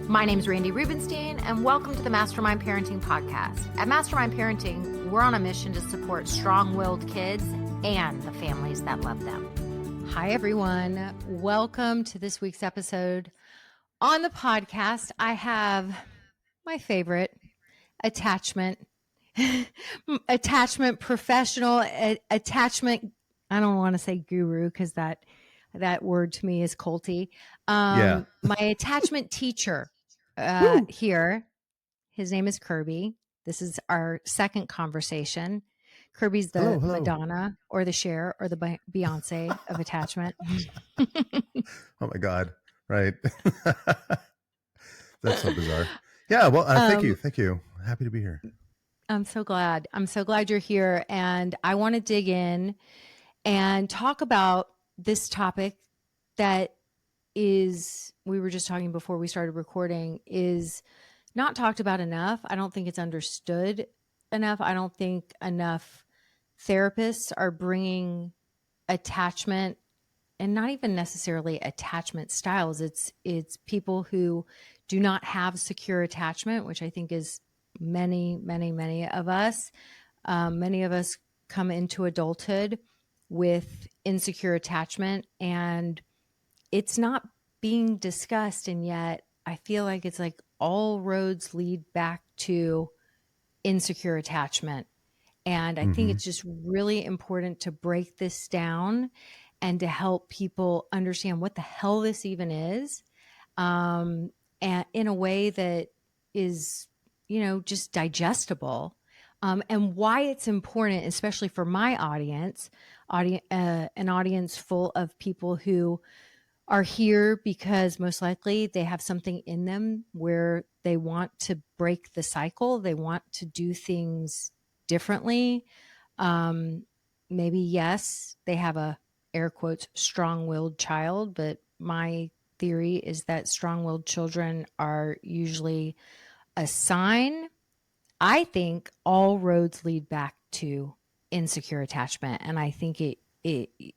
My name is Randy Rubenstein, and welcome to the Mastermind Parenting Podcast. At Mastermind Parenting, we're on a mission to support strong-willed kids and the families that love them. Hi, everyone. Welcome to this week's episode. On the podcast, I have my favorite attachment professional, attachment. I don't want to say guru because that word to me is culty. My attachment teacher here. His name is Kirby. This is our second conversation. Kirby's the Hello. Madonna or the Cher or the Beyonce of attachment. Oh my God. Right. That's so bizarre. Yeah. Well, thank you. Happy to be here. I'm so glad you're here. And I want to dig in and talk about this topic that is, we were just talking before we started recording, is not talked about enough. I don't think it's understood enough. I don't think enough therapists are bringing attachment, and not even necessarily attachment styles. It's people who do not have secure attachment, which I think is many of us. Many of us come into adulthood with insecure attachment, and it's not being discussed. And yet I feel like it's like all roads lead back to insecure attachment. And I think it's just really important to break this down and to help people understand what the hell this even is, and in a way that is, just digestible, and why it's important, especially for my audience, an audience full of people who are here because most likely they have something in them where they want to break the cycle. They want to do things differently. Maybe, yes, they have a, air quotes, strong-willed child, but my theory is that strong-willed children are usually a sign. I think all roads lead back to insecure attachment. And I think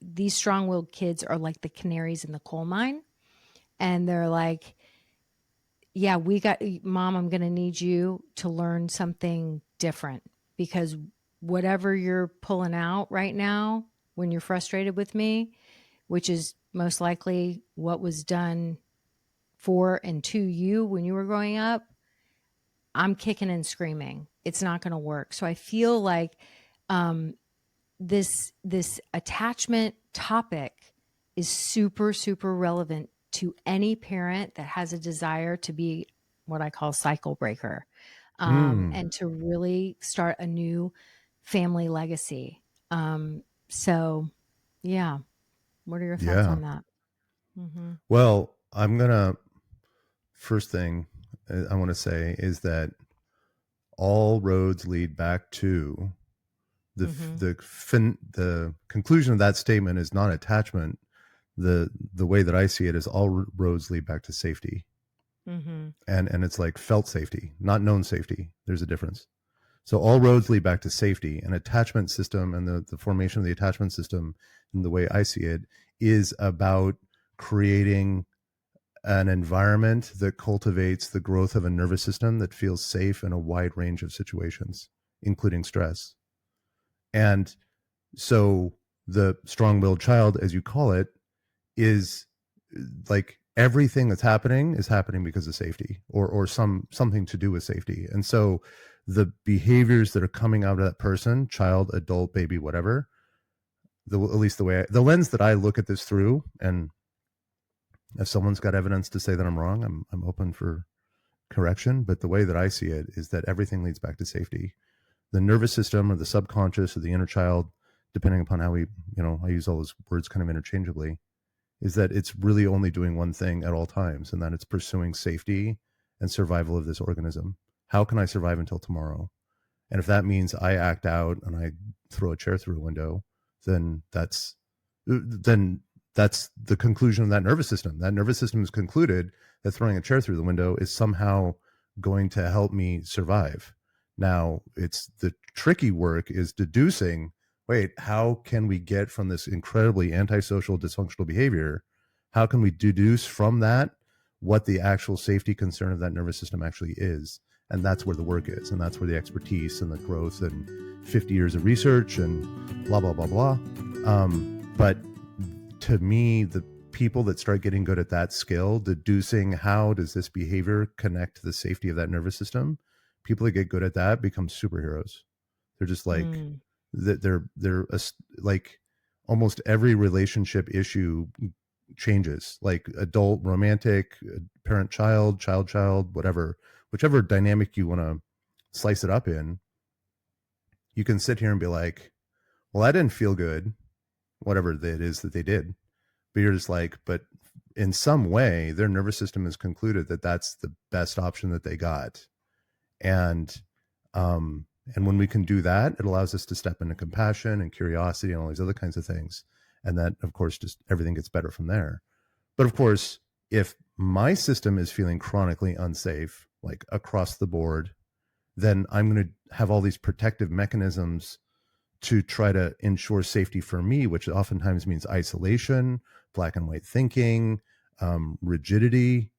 these strong-willed kids are like the canaries in the coal mine. And they're like, yeah, Mom, I'm going to need you to learn something different, because whatever you're pulling out right now when you're frustrated with me, which is most likely what was done for and to you when you were growing up, I'm kicking and screaming. It's not going to work. So I feel like this attachment topic is super relevant to any parent that has a desire to be what I call cycle breaker, and to really start a new family legacy. So yeah. What are your thoughts on that? Mm-hmm. Well, first thing I want to say is that all roads lead back to the conclusion of that statement is not attachment. The way that I see it is all roads lead back to safety. And it's like felt safety, not known safety. There's a difference. So all roads lead back to safety, and attachment system and the formation of the attachment system, in the way I see it, is about creating an environment that cultivates the growth of a nervous system that feels safe in a wide range of situations, including stress. And so the strong-willed child, as you call it, is like everything that's happening is happening because of safety, or something to do with safety. And so the behaviors that are coming out of that person, child, adult, baby, whatever, at least the lens that I look at this through, and if someone's got evidence to say that I'm wrong, I'm open for correction. But the way that I see it is that everything leads back to safety. The nervous system, or the subconscious, or the inner child, depending upon how I use all those words kind of interchangeably, is that it's really only doing one thing at all times, and that it's pursuing safety and survival of this organism. How can I survive until tomorrow? And if that means I act out and I throw a chair through a window, then that's the conclusion of that nervous system. That nervous system has concluded that throwing a chair through the window is somehow going to help me survive. Now, it's the tricky work is deducing, wait, how can we get from this incredibly antisocial, dysfunctional behavior? How can we deduce from that what the actual safety concern of that nervous system actually is. And that's where the work is, and that's where the expertise and the growth and 50 years of research and blah blah blah blah. But to me, the people that start getting good at that skill, deducing how does this behavior connect to the safety of that nervous system, people that get good at that become superheroes. They're just like they're like almost every relationship issue changes, like adult, romantic, parent, child, whatever, whichever dynamic you want to slice it up in. You can sit here and be like, well, I didn't feel good, whatever it is that they did. But you're just like, but in some way, their nervous system has concluded that that's the best option that they got. And when we can do that, it allows us to step into compassion and curiosity and all these other kinds of things. And that, of course, just everything gets better from there. But of course, if my system is feeling chronically unsafe, like across the board, then I'm going to have all these protective mechanisms to try to ensure safety for me, which oftentimes means isolation, black and white thinking, rigidity,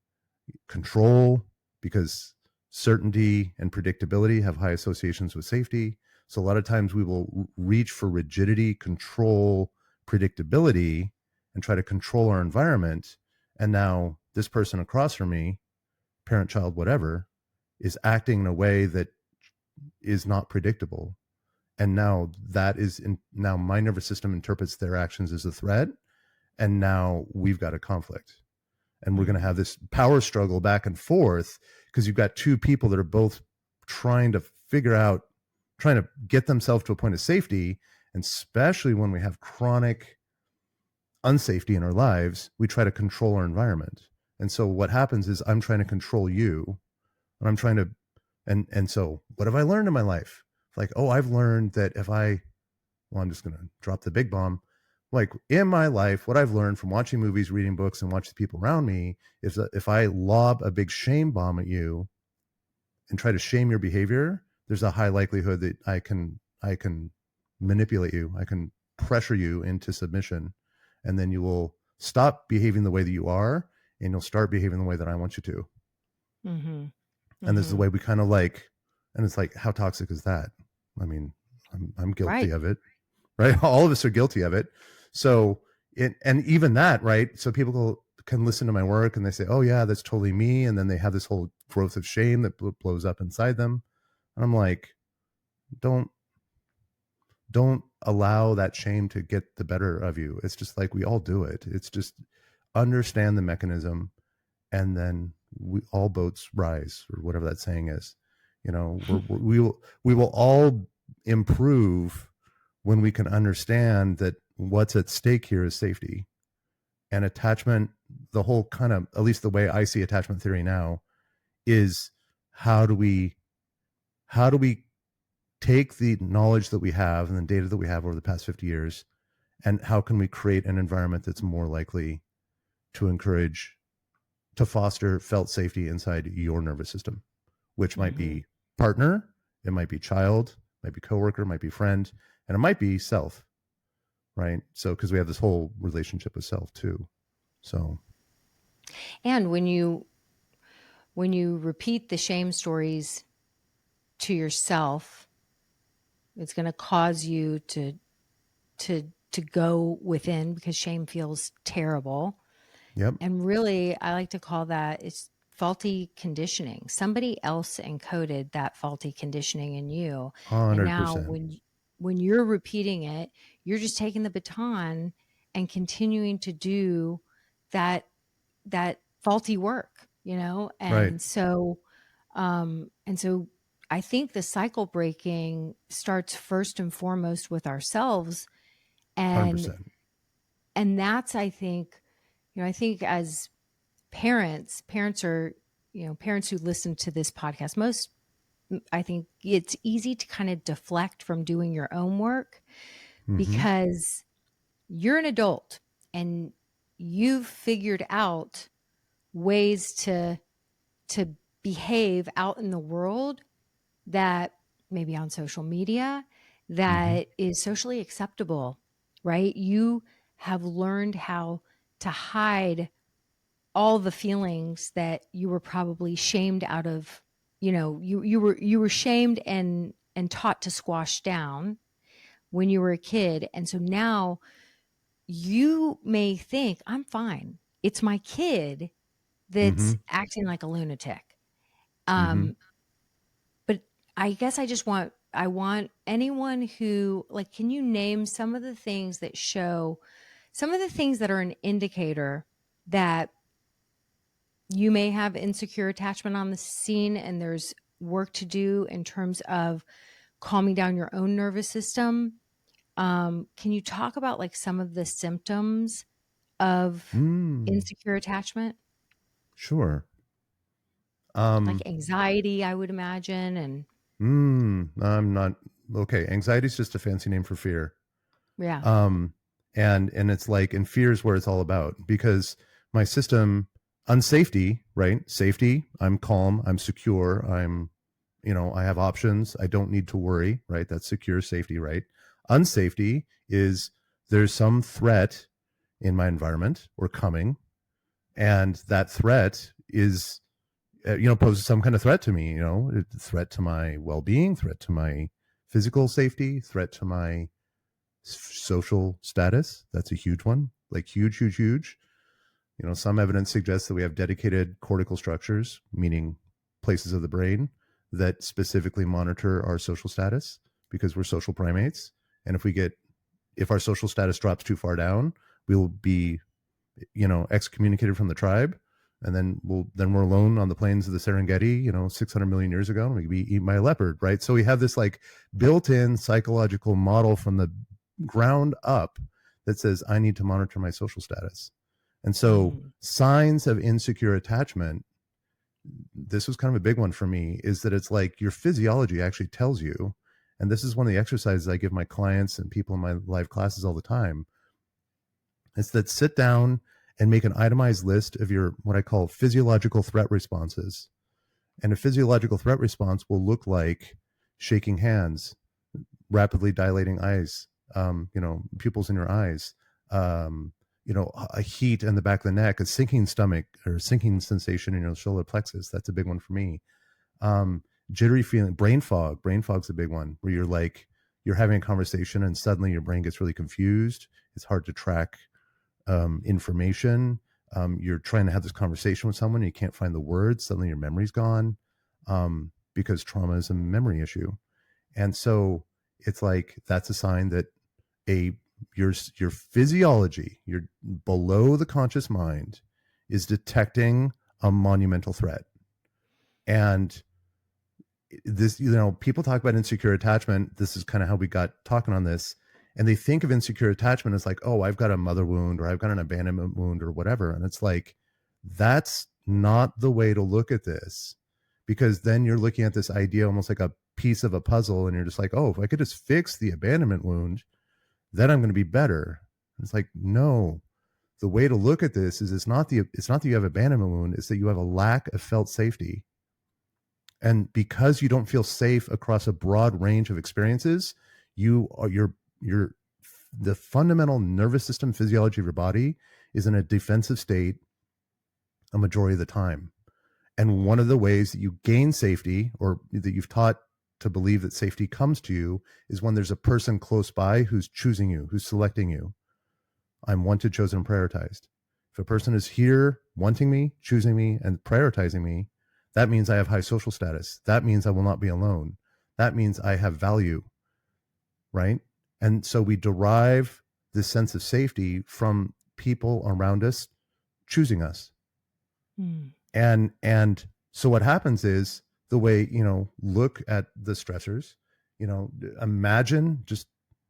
control, because certainty and predictability have high associations with safety. So a lot of times we will reach for rigidity, control, predictability, and try to control our environment. And now this person across from me, parent, child, whatever, is acting in a way that is not predictable. And now now my nervous system interprets their actions as a threat. And now we've got a conflict. And we're going to have this power struggle back and forth because you've got two people that are both trying to get themselves to a point of safety. And especially when we have chronic unsafety in our lives, we try to control our environment. And so what happens is I'm trying to control you, and I'm trying to, and so what have I learned in my life? Like, oh, I've learned that I'm just going to drop the big bomb. Like in my life, what I've learned from watching movies, reading books, and watching the people around me is that if I lob a big shame bomb at you and try to shame your behavior, there's a high likelihood that I can manipulate you. I can pressure you into submission, and then you will stop behaving the way that you are, and you'll start behaving the way that I want you to. And this is the way we kind of like, and it's like, how toxic is that? I mean, I'm guilty of it, right? All of us are guilty of it. So and even that, right? So people can listen to my work and they say, oh yeah, that's totally me. And then they have this whole growth of shame that blows up inside them. And I'm like, don't allow that shame to get the better of you. It's just like, we all do it. It's just understand the mechanism, and then all boats rise, or whatever that saying is. You know, we will all improve when we can understand that what's at stake here is safety. And attachment, the whole kind of, at least the way I see attachment theory now, is how do we take the knowledge that we have and the data that we have over the past 50 years, and how can we create an environment that's more likely to foster felt safety inside your nervous system, which might be partner, it might be child, might be coworker, might be friend, and it might be self, right? So, because we have this whole relationship with self too. So, and when you repeat the shame stories to yourself, it's going to cause you to go within, because shame feels terrible. yep. And really, I like to call that, it's faulty conditioning. Somebody else encoded that faulty conditioning in you. 100%. And now when you're repeating it, you're just taking the baton and continuing to do that faulty work, and right. so I think the cycle breaking starts first and foremost with ourselves. 100%. And that's, I think as parents are, parents who listen to this podcast, I think it's easy to kind of deflect from doing your own work, because you're an adult and you've figured out ways to behave out in the world that maybe on social media that is socially acceptable, right? You have learned how to hide all the feelings that you were probably shamed out of, you were shamed and taught to squash down when you were a kid. And so now you may think, I'm fine. It's my kid Mm-hmm. that's acting like a lunatic. Mm-hmm. Um, but I guess I want anyone who, like, can you name some of the things that show, some of the things that are an indicator that you may have insecure attachment on the scene and there's work to do in terms of calming down your own nervous system? Can you talk about like some of the symptoms of Mm. insecure attachment, Sure. like Um, anxiety, I would imagine? And I'm not okay. Anxiety is just a fancy name for fear. yeah. Um, and it's like, and fear is where it's all about because my system, unsafety, right? Safety, I'm calm, I'm secure, I have options, I don't need to worry, right? That's secure safety, right? Unsafety is there's some threat in my environment or coming, and that threat is poses some kind of threat to me, threat to my well-being, threat to my physical safety, threat to my social status. That's a huge one, like huge, huge, huge. Some evidence suggests that we have dedicated cortical structures, meaning places of the brain that specifically monitor our social status because we're social primates. And if our social status drops too far down, we will be, excommunicated from the tribe. And then we're alone on the plains of the Serengeti, 600 million years ago, and we could be eaten by a leopard, right? So we have this like built-in psychological model from the ground up that says I need to monitor my social status. And so Mm. signs of insecure attachment, this was kind of a big one for me, is that it's like your physiology actually tells you, and this is one of the exercises I give my clients and people in my live classes all the time. It's that sit down and make an itemized list of your what I call physiological threat responses. And a physiological threat response will look like shaking hands, rapidly dilating eyes, pupils in your eyes, a heat in the back of the neck, a sinking stomach or sinking sensation in your solar plexus. That's a big one for me. Jittery feeling, brain fog. Brain fog's a big one where you're having a conversation and suddenly your brain gets really confused. It's hard to track information. You're trying to have this conversation with someone, and you can't find the words. Suddenly your memory's gone because trauma is a memory issue. And so it's like that's a sign that your physiology, your below the conscious mind, is detecting a monumental threat. And this, people talk about insecure attachment. This is kind of how we got talking on this. And they think of insecure attachment as like, oh, I've got a mother wound or I've got an abandonment wound or whatever. And it's like, that's not the way to look at this, because then you're looking at this idea almost like a piece of a puzzle. And you're just like, oh, if I could just fix the abandonment wound, then I'm going to be better. And it's like, no, the way to look at this is it's not that you have abandonment wound, it's that you have a lack of felt safety. And because you don't feel safe across a broad range of experiences, you're the fundamental nervous system physiology of your body is in a defensive state a majority of the time. And one of the ways that you gain safety, or that you've taught to believe that safety comes to you, is when there's a person close by who's choosing you, who's selecting you. I'm wanted, chosen, and prioritized. If a person is here wanting me, choosing me, and prioritizing me, that means I have high social status. That means I will not be alone. That means I have value, right? And so we derive this sense of safety from people around us choosing us. Mm. And so what happens is the way, look at the stressors, imagine, just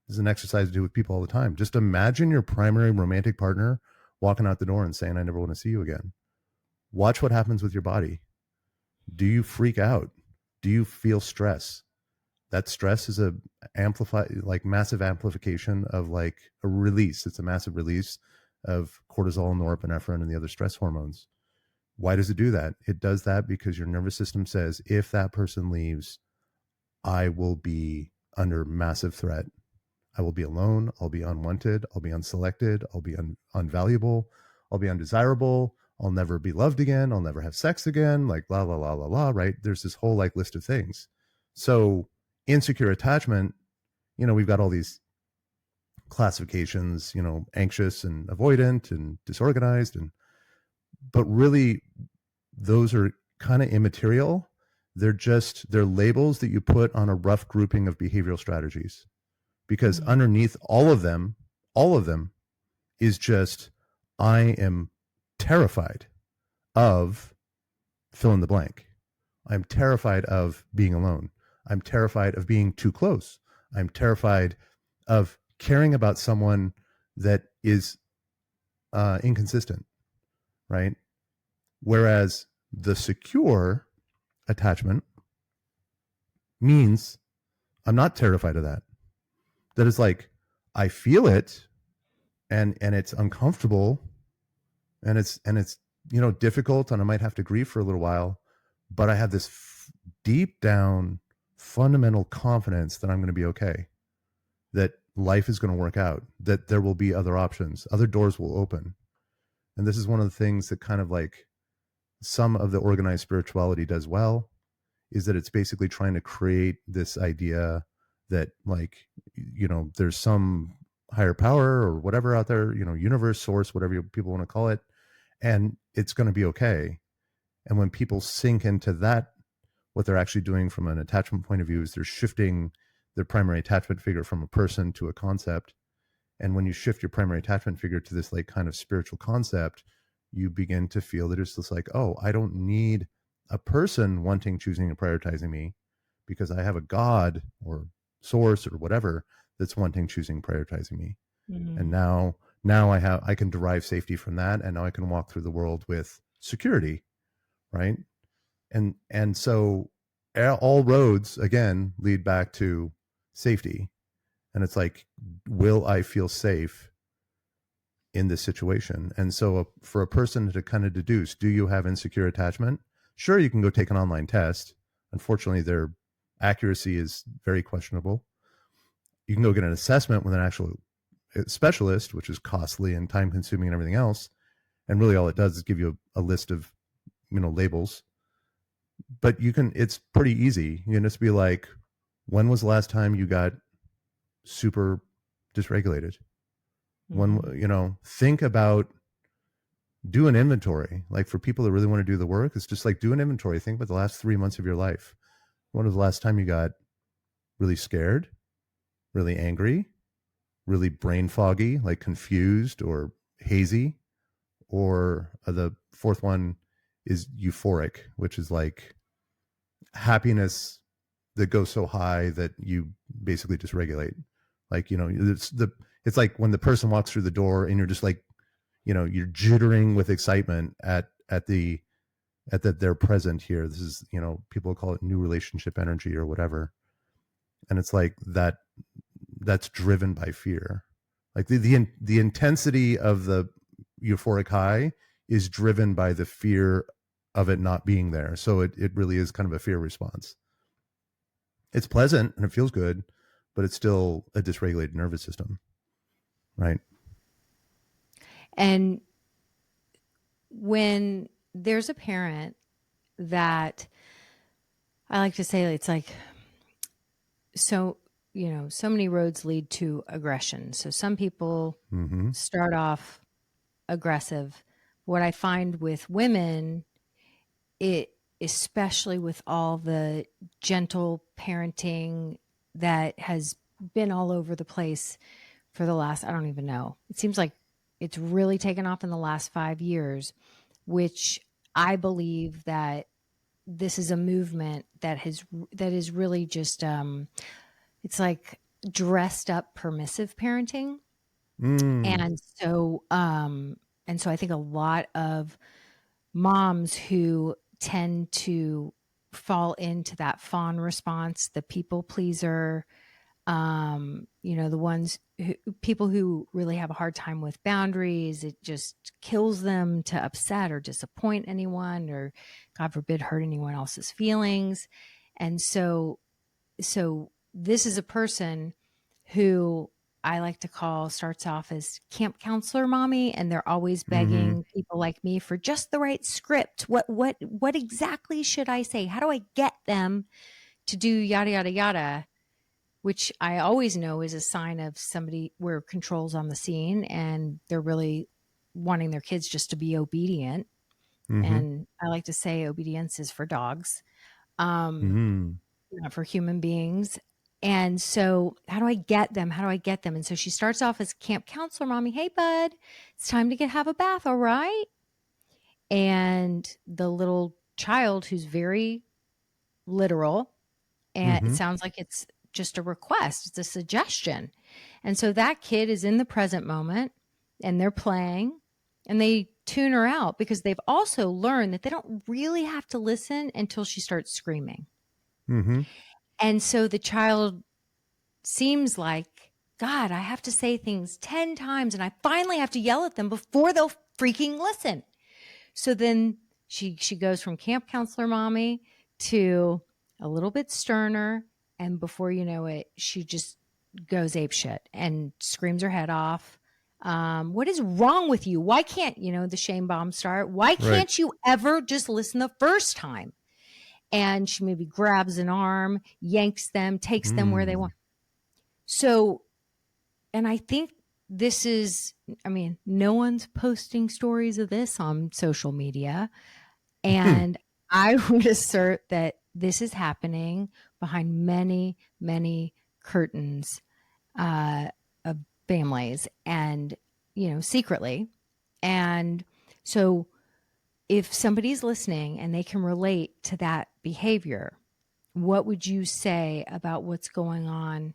as an exercise to do with people all the time, just imagine your primary romantic partner walking out the door and saying, I never want to see you again. Watch what happens with your body. Do you freak out? Do you feel stress? That stress is massive amplification of like a release. It's a massive release of cortisol, norepinephrine, and the other stress hormones. Why does it do that? It does that because your nervous system says, if that person leaves, I will be under massive threat. I will be alone. I'll be unwanted. I'll be unselected. I'll be unvaluable. I'll be undesirable. I'll never be loved again, I'll never have sex again, like la la la la la, right? There's this whole like list of things. So insecure attachment, we've got all these classifications, anxious and avoidant and disorganized, and but really those are kind of immaterial. They're labels that you put on a rough grouping of behavioral strategies, because Mm. underneath all of them is just, I am terrified of fill in the blank. I'm terrified of being alone. I'm terrified of being too close. I'm terrified of caring about someone that is inconsistent, right? Whereas the secure attachment means I'm not terrified of that. That is like, I feel it, and it's uncomfortable, and it's difficult, and I might have to grieve for a little while, but I have this deep down fundamental confidence that I'm going to be okay, that life is going to work out, that there will be other options, other doors will open. And this is one of the things that kind of like some of the organized spirituality does well, is that it's basically trying to create this idea that, like, there's some higher power or whatever out there, universe, source, whatever people want to call it, and it's going to be okay. And when people sink into that, what they're actually doing from an attachment point of view is they're shifting their primary attachment figure from a person to a concept. And when you shift your primary attachment figure to this like kind of spiritual concept, you begin to feel that it's just like, oh, I don't need a person wanting, choosing, and prioritizing me, because I have a God or source or whatever that's wanting, choosing, prioritizing me. Mm. And now I can derive safety from that, and now I can walk through the world with security, right? And so all roads again lead back to safety. And it's like, will I feel safe in this situation? And so for a person to kind of deduce, do you have insecure attachment? Sure, you can go take an online test. Unfortunately, their accuracy is very questionable. You can go get an assessment with an actual specialist, which is costly and time consuming and everything else. And really all it does is give you a list of, labels. But it's pretty easy. You can just be like, when was the last time you got super dysregulated? When, think about, do an inventory. Like for people that really want to do the work, it's just like, do an inventory. Think about the last 3 months of your life. When was the last time you got really scared, really angry, really brain foggy, like confused or hazy? Or the fourth one is euphoric, which is like happiness that goes so high that you basically just regulate. Like, it's like when the person walks through the door and you're just like, you're jittering with excitement at that they're present here. This is, people call it new relationship energy or whatever. And it's like that's driven by fear. Like the intensity of the euphoric high is driven by the fear of it not being there. So it really is kind of a fear response. It's pleasant and it feels good, but it's still a dysregulated nervous system, right? And when there's a parent that, I like to say, it's like, so so many roads lead to aggression. So some people start off aggressive. What I find with women, it especially with all the gentle parenting that has been all over the place for the last, I don't even know. It seems like it's really taken off in the last 5 years, which I believe that this is a movement that is really just it's like dressed up permissive parenting. And so I think a lot of moms who tend to fall into that fawn response, the people pleaser, the people who really have a hard time with boundaries, it just kills them to upset or disappoint anyone, or God forbid, hurt anyone else's feelings. And so this is a person who I like to call starts off as camp counselor mommy, and they're always Mm-hmm. begging people like me for just the right script. What exactly should I say? How do I get them to do yada yada yada? Which I always know is a sign of somebody where control's on the scene and they're really wanting their kids just to be obedient. Mm-hmm. And I like to say obedience is for dogs, um, Mm-hmm. not for human beings. And so, how do I get them? How do I get them? And so she starts off as camp counselor mommy. Hey, bud, it's time to have a bath. All right. And the little child, who's very literal, and it Mm-hmm. sounds like it's just a request, it's a suggestion. And so that kid is in the present moment and they're playing and they tune her out because they've also learned that they don't really have to listen until she starts screaming. Mm-hmm. And so the child seems like, God, I have to say things 10 times and I finally have to yell at them before they'll freaking listen. So then she goes from camp counselor mommy to a little bit sterner, and before you know it, she just goes apeshit and screams her head off. What is wrong with you? Why can't the shame bomb start? Why Right. can't you ever just listen the first time? And she maybe grabs an arm, yanks them, takes them where they Mm. want. So, and I think this is, I mean, no one's posting stories of this on social media. And I would assert that this is happening behind many, many curtains of families and, secretly. And so if somebody's listening and they can relate to that behavior, what would you say about what's going on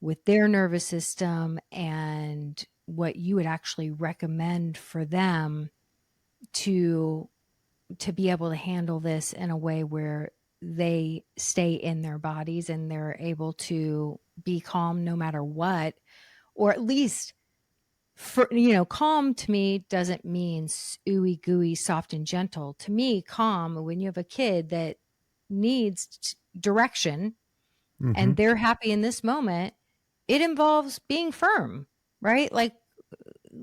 with their nervous system and what you would actually recommend for them to be able to handle this in a way where they stay in their bodies and they're able to be calm no matter what, or at least for, calm to me doesn't mean ooey gooey, soft and gentle. To me, calm, when you have a kid that needs direction Mm-hmm. and they're happy in this moment, it involves being firm, right? Like,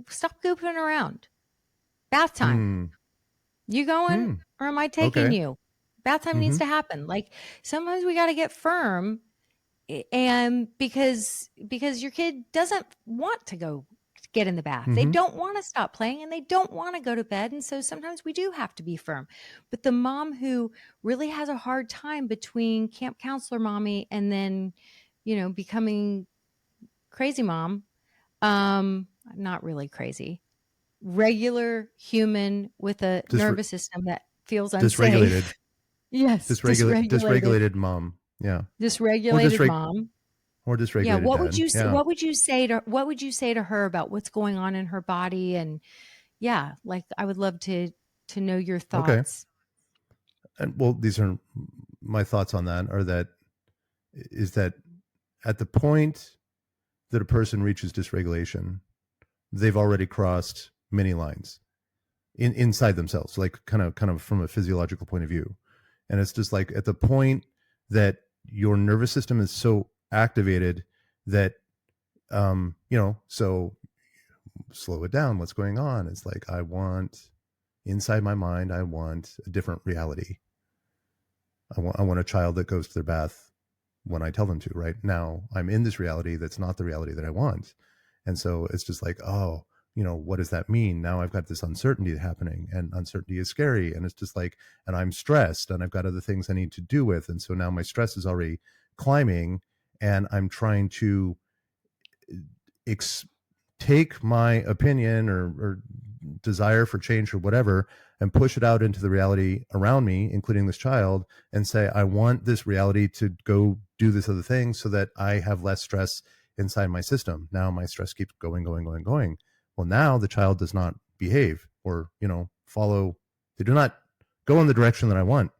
stop goofing around. Bath time. Mm. You going Mm. or am I taking Okay. you? Bath time Mm-hmm. needs to happen. Like, sometimes we got to get firm, and because your kid doesn't want to go get in the bath. They Mm-hmm. don't want to stop playing and they don't want to go to bed, and so sometimes we do have to be firm. But the mom who really has a hard time between camp counselor mommy and then, becoming crazy mom, not really crazy, regular human with a Dis- nervous system that feels dysregulated. unsafe. Yes, dysregulated, Dysregulated mom. Yeah. Or dysregulated dysreg mom. or Yeah, dysregulated dad. Yeah. what would you say to her about what's going on in her body? And yeah, like, I would love to know your Okay. thoughts. And well, these are my thoughts on that are that is that at the point that a person reaches dysregulation, they've already crossed many lines inside themselves, like kind of from a physiological point of view. And it's just like at the point that your nervous system is so activated that so slow it down. What's going on? It's like I want inside my mind, I want a different reality. I want a child that goes to their bath when I tell them to. Right now, I'm in this reality that's not the reality that I want, and so it's just like, oh, what does that mean? Now I've got this uncertainty happening, and uncertainty is scary, and it's just like, and I'm stressed, and I've got other things I need to do with, and so now my stress is already climbing, and I'm trying to take my opinion or desire for change or whatever and push it out into the reality around me, including this child, and say, I want this reality to go do this other thing so that I have less stress inside my system. Now my stress keeps going, going, going, going. Well, now the child does not behave or, follow. They do not go in the direction that I want.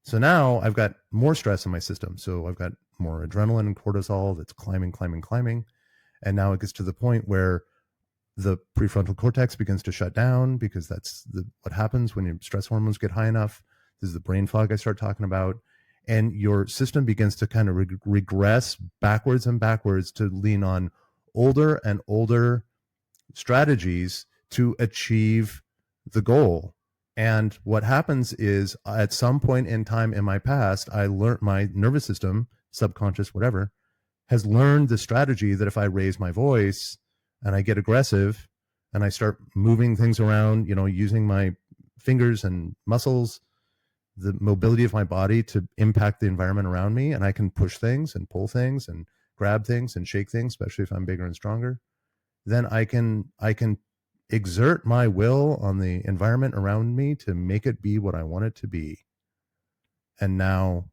So now I've got more stress in my system. So I've got more adrenaline and cortisol that's climbing, climbing, climbing. And now it gets to the point where the prefrontal cortex begins to shut down because that's what happens when your stress hormones get high enough. This is the brain fog I start talking about. And your system begins to kind of regress backwards and backwards to lean on older and older strategies to achieve the goal. And what happens is at some point in time in my past, I learned, my nervous system, subconscious, whatever, has learned the strategy that if I raise my voice and I get aggressive and I start moving things around, using my fingers and muscles, the mobility of my body to impact the environment around me, and I can push things and pull things and grab things and shake things, especially if I'm bigger and stronger, then I can exert my will on the environment around me to make it be what I want it to be. And now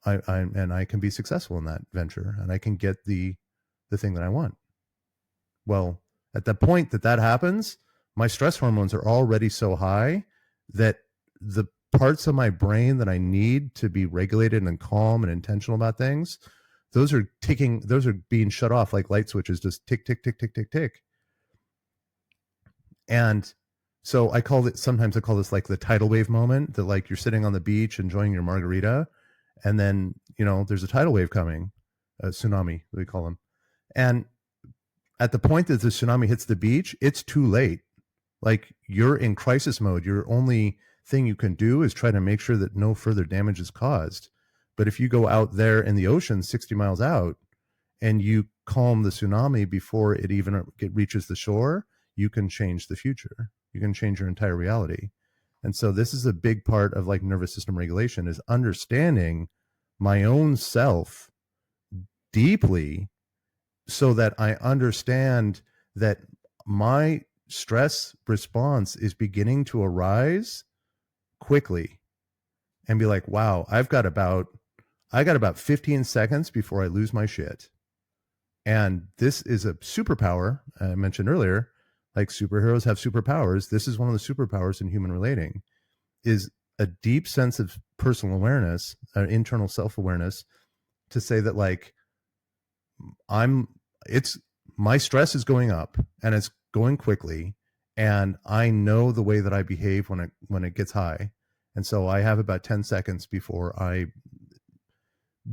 I can be successful in that venture, and I can get the thing that I want. Well, at the point that happens, my stress hormones are already so high that the parts of my brain that I need to be regulated and calm and intentional about things, those are being shut off like light switches, just tick, tick, tick, tick, tick, tick. And so sometimes I call this like the tidal wave moment, that like you're sitting on the beach enjoying your margarita, and then, there's a tidal wave coming, a tsunami, we call them. And at the point that the tsunami hits the beach, it's too late. Like, you're in crisis mode. Your only thing you can do is try to make sure that no further damage is caused. But if you go out there in the ocean 60 miles out and you calm the tsunami before it even reaches the shore, you can change the future. You can change your entire reality. And so this is a big part of like nervous system regulation, is understanding my own self deeply, so that I understand that my stress response is beginning to arise quickly, and be like, wow, I got about 15 seconds before I lose my shit. And this is a superpower. I mentioned earlier, like superheroes have superpowers. This is one of the superpowers in human relating, is a deep sense of personal awareness, internal self-awareness, to say that like, my stress is going up and it's going quickly, and I know the way that I behave when it gets high. And so I have about 10 seconds before I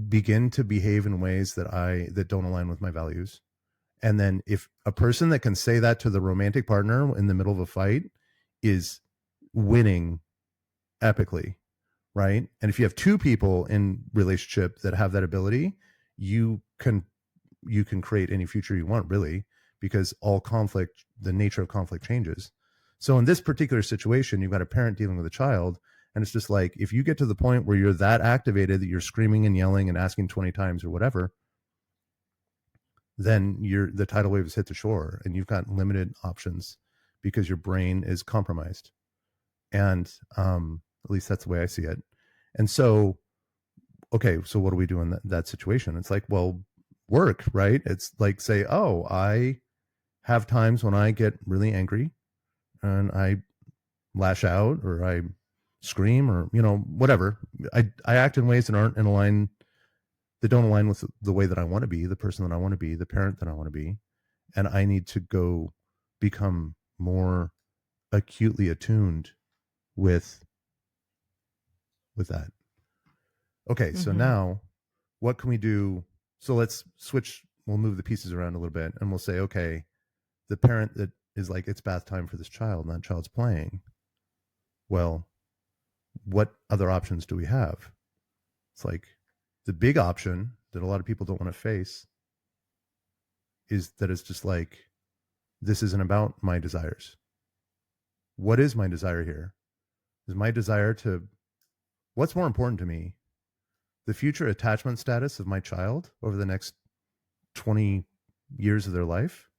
begin to behave in ways that don't align with my values. And then if a person that can say that to the romantic partner in the middle of a fight is winning epically, right? And if you have two people in relationship that have that ability, you can create any future you want, really, because all conflict, the nature of conflict changes. So in this particular situation, you've got a parent dealing with a child, and it's just like, if you get to the point where you're that activated that you're screaming and yelling and asking 20 times or whatever, then the tidal wave has hit the shore, and you've got limited options because your brain is compromised. And at least that's the way I see it. And so, okay, so what do we do in that situation? It's like, well, work, right? It's like, say, oh, I have times when I get really angry and I lash out, or I scream, or whatever. I act in ways that don't align with the way that I want to be, the person that I want to be, the parent that I want to be. And I need to go become more acutely attuned with that. Okay, so now what can we do? So let's switch. We'll move the pieces around a little bit, and we'll say, okay, the parent that is like, it's bath time for this child, and that child's playing. Well, what other options do we have? It's like, the big option that a lot of people don't want to face is that it's just like, this isn't about my desires. What is my desire here? Is my desire what's more important to me? The future attachment status of my child over the next 20 years of their life,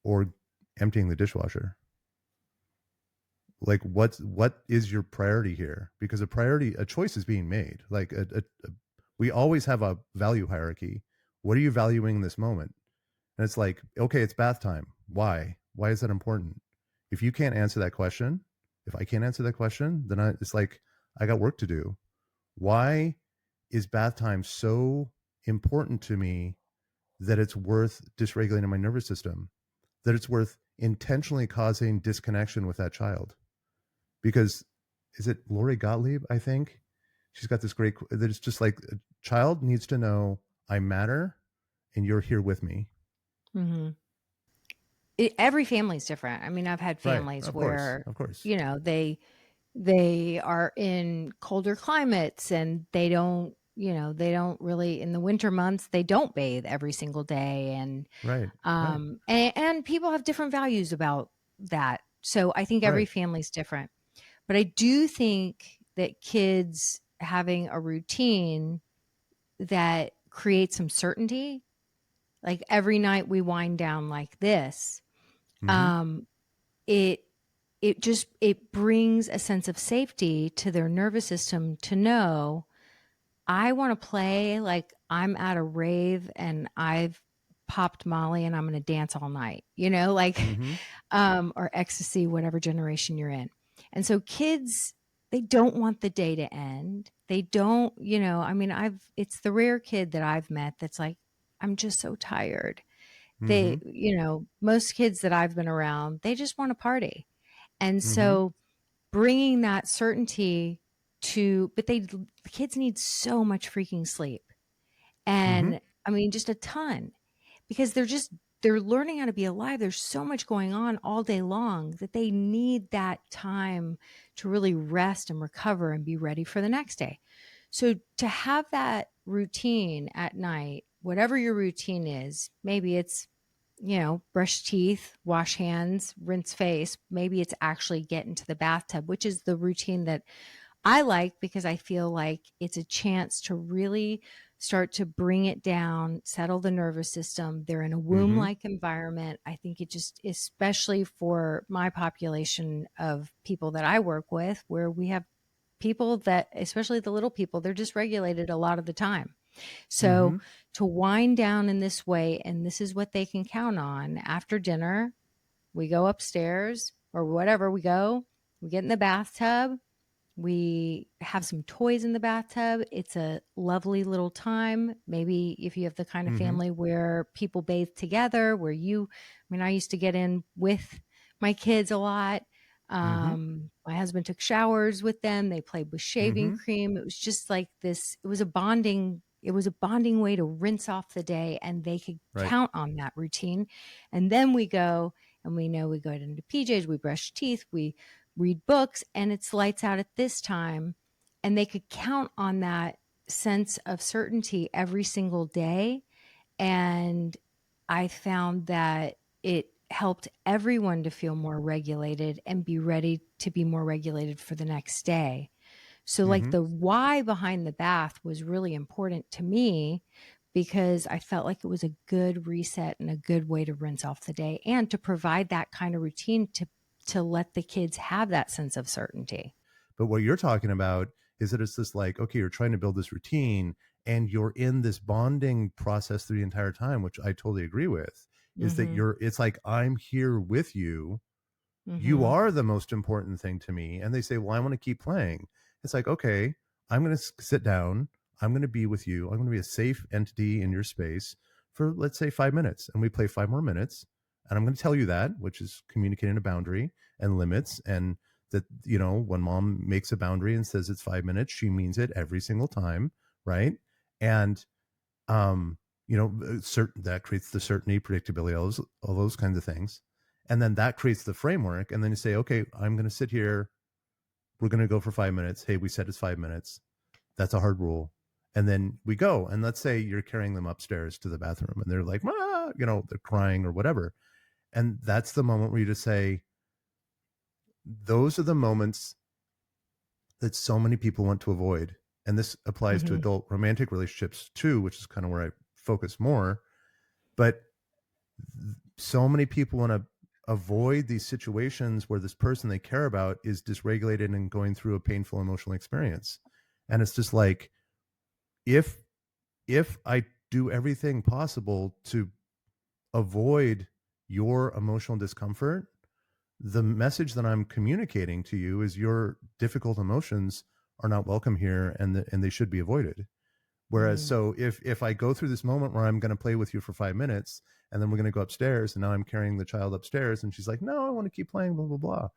or emptying the dishwasher? Like, what is your priority here? Because a choice is being made. Like, we always have a value hierarchy. What are you valuing in this moment? And it's like, okay, it's bath time. Why is that important? If you can't answer that question, if I can't answer that question, then it's like, I got work to do. Why is bath time so important to me that it's worth dysregulating my nervous system, that it's worth intentionally causing disconnection with that child? Because, is it Lori Gottlieb, I think? She's got this great, that it's just like, a child needs to know I matter and you're here with me. Mm-hmm. Every family's different. I mean, I've had Right. families Of course. where, Of course. you know, they are in colder climates and they don't, they don't really in the winter months, they don't bathe every single day. And Right. Right. and people have different values about that. So I think every Right. family's different. But I do think that kids having a routine that creates some certainty, like every night we wind down like this, Mm-hmm. um, it it brings a sense of safety to their nervous system to know I want to play like I'm at a rave and I've popped Molly and I'm going to dance all night, like Mm-hmm. or ecstasy, whatever generation you're in. And so kids, they don't want the day to end. They don't, I mean, it's the rare kid that I've met that's like, I'm just so tired. Mm-hmm. Most kids that I've been around, they just want to party. And Mm-hmm. so bringing that certainty but the kids need so much freaking sleep. Mm-hmm. And I mean, just a ton because they're learning how to be alive. There's so much going on all day long that they need that time to really rest and recover and be ready for the next day. So to have that routine at night, whatever your routine is, maybe it's, brush teeth, wash hands, rinse face. Maybe it's actually get into the bathtub, which is the routine that I like because I feel like it's a chance to really start to bring it down, settle the nervous system. They're in a womb Mm-hmm. like environment. I think it just, especially for my population of people that I work with, where we have people that, especially the little people, they're dysregulated a lot of the time. Mm-hmm. So to wind down in this way, and this is what they can count on after dinner, we go upstairs or whatever, we get in the bathtub, we have some toys in the bathtub. It's a lovely little time. Maybe if you have the kind of Mm-hmm. family where people bathe together, I mean, I used to get in with my kids a lot. Mm-hmm. My husband took showers with them. They played with shaving Mm-hmm. cream. It was just like this. It was a bonding way to rinse off the day and they could Right. count on that routine. And then we go and we know we go into PJs, we brush teeth, we read books, and it's lights out at this time. And they could count on that sense of certainty every single day. And I found that it helped everyone to feel more regulated and be ready to be more regulated for the next day. So, like, Mm-hmm. the why behind the bath was really important to me because I felt like it was a good reset and a good way to rinse off the day and to provide that kind of routine to let the kids have that sense of certainty. But what you're talking about is that it's this like, okay, you're trying to build this routine and you're in this bonding process through the entire time, which I totally agree with, is that Mhm. it's like, I'm here with you. You Mhm. are the most important thing to me. And they say, well, I want to keep playing. It's like, okay, I'm going to sit down. I'm going to be with you. I'm going to be a safe entity in your space for, let's say, 5 minutes. And we play 5 more minutes. And I'm going to tell you that, which is communicating a boundary and limits. And that, when mom makes a boundary and says it's 5 minutes, she means it every single time. Right. And, um, certain that creates the certainty, predictability, all those kinds of things. And then that creates the framework. And then you say, okay, I'm going to sit here. We're going to go for 5 minutes. Hey, we said it's 5 minutes. That's a hard rule. And then we go. And let's say you're carrying them upstairs to the bathroom and they're like, ah, they're crying or whatever. And that's the moment where you just say, those are the moments that so many people want to avoid. And this applies to Mhm. adult romantic relationships too, which is kind of where I focus more. But so many people want to avoid these situations where this person they care about is dysregulated and going through a painful emotional experience. And it's just like, if I do everything possible to avoid your emotional discomfort, the message that I'm communicating to you is your difficult emotions are not welcome here, and they should be avoided. Whereas, Mm. so if I go through this moment where I'm going to play with you for 5 minutes and then we're going to go upstairs and now I'm carrying the child upstairs and she's like, no, I want to keep playing, blah, blah, blah.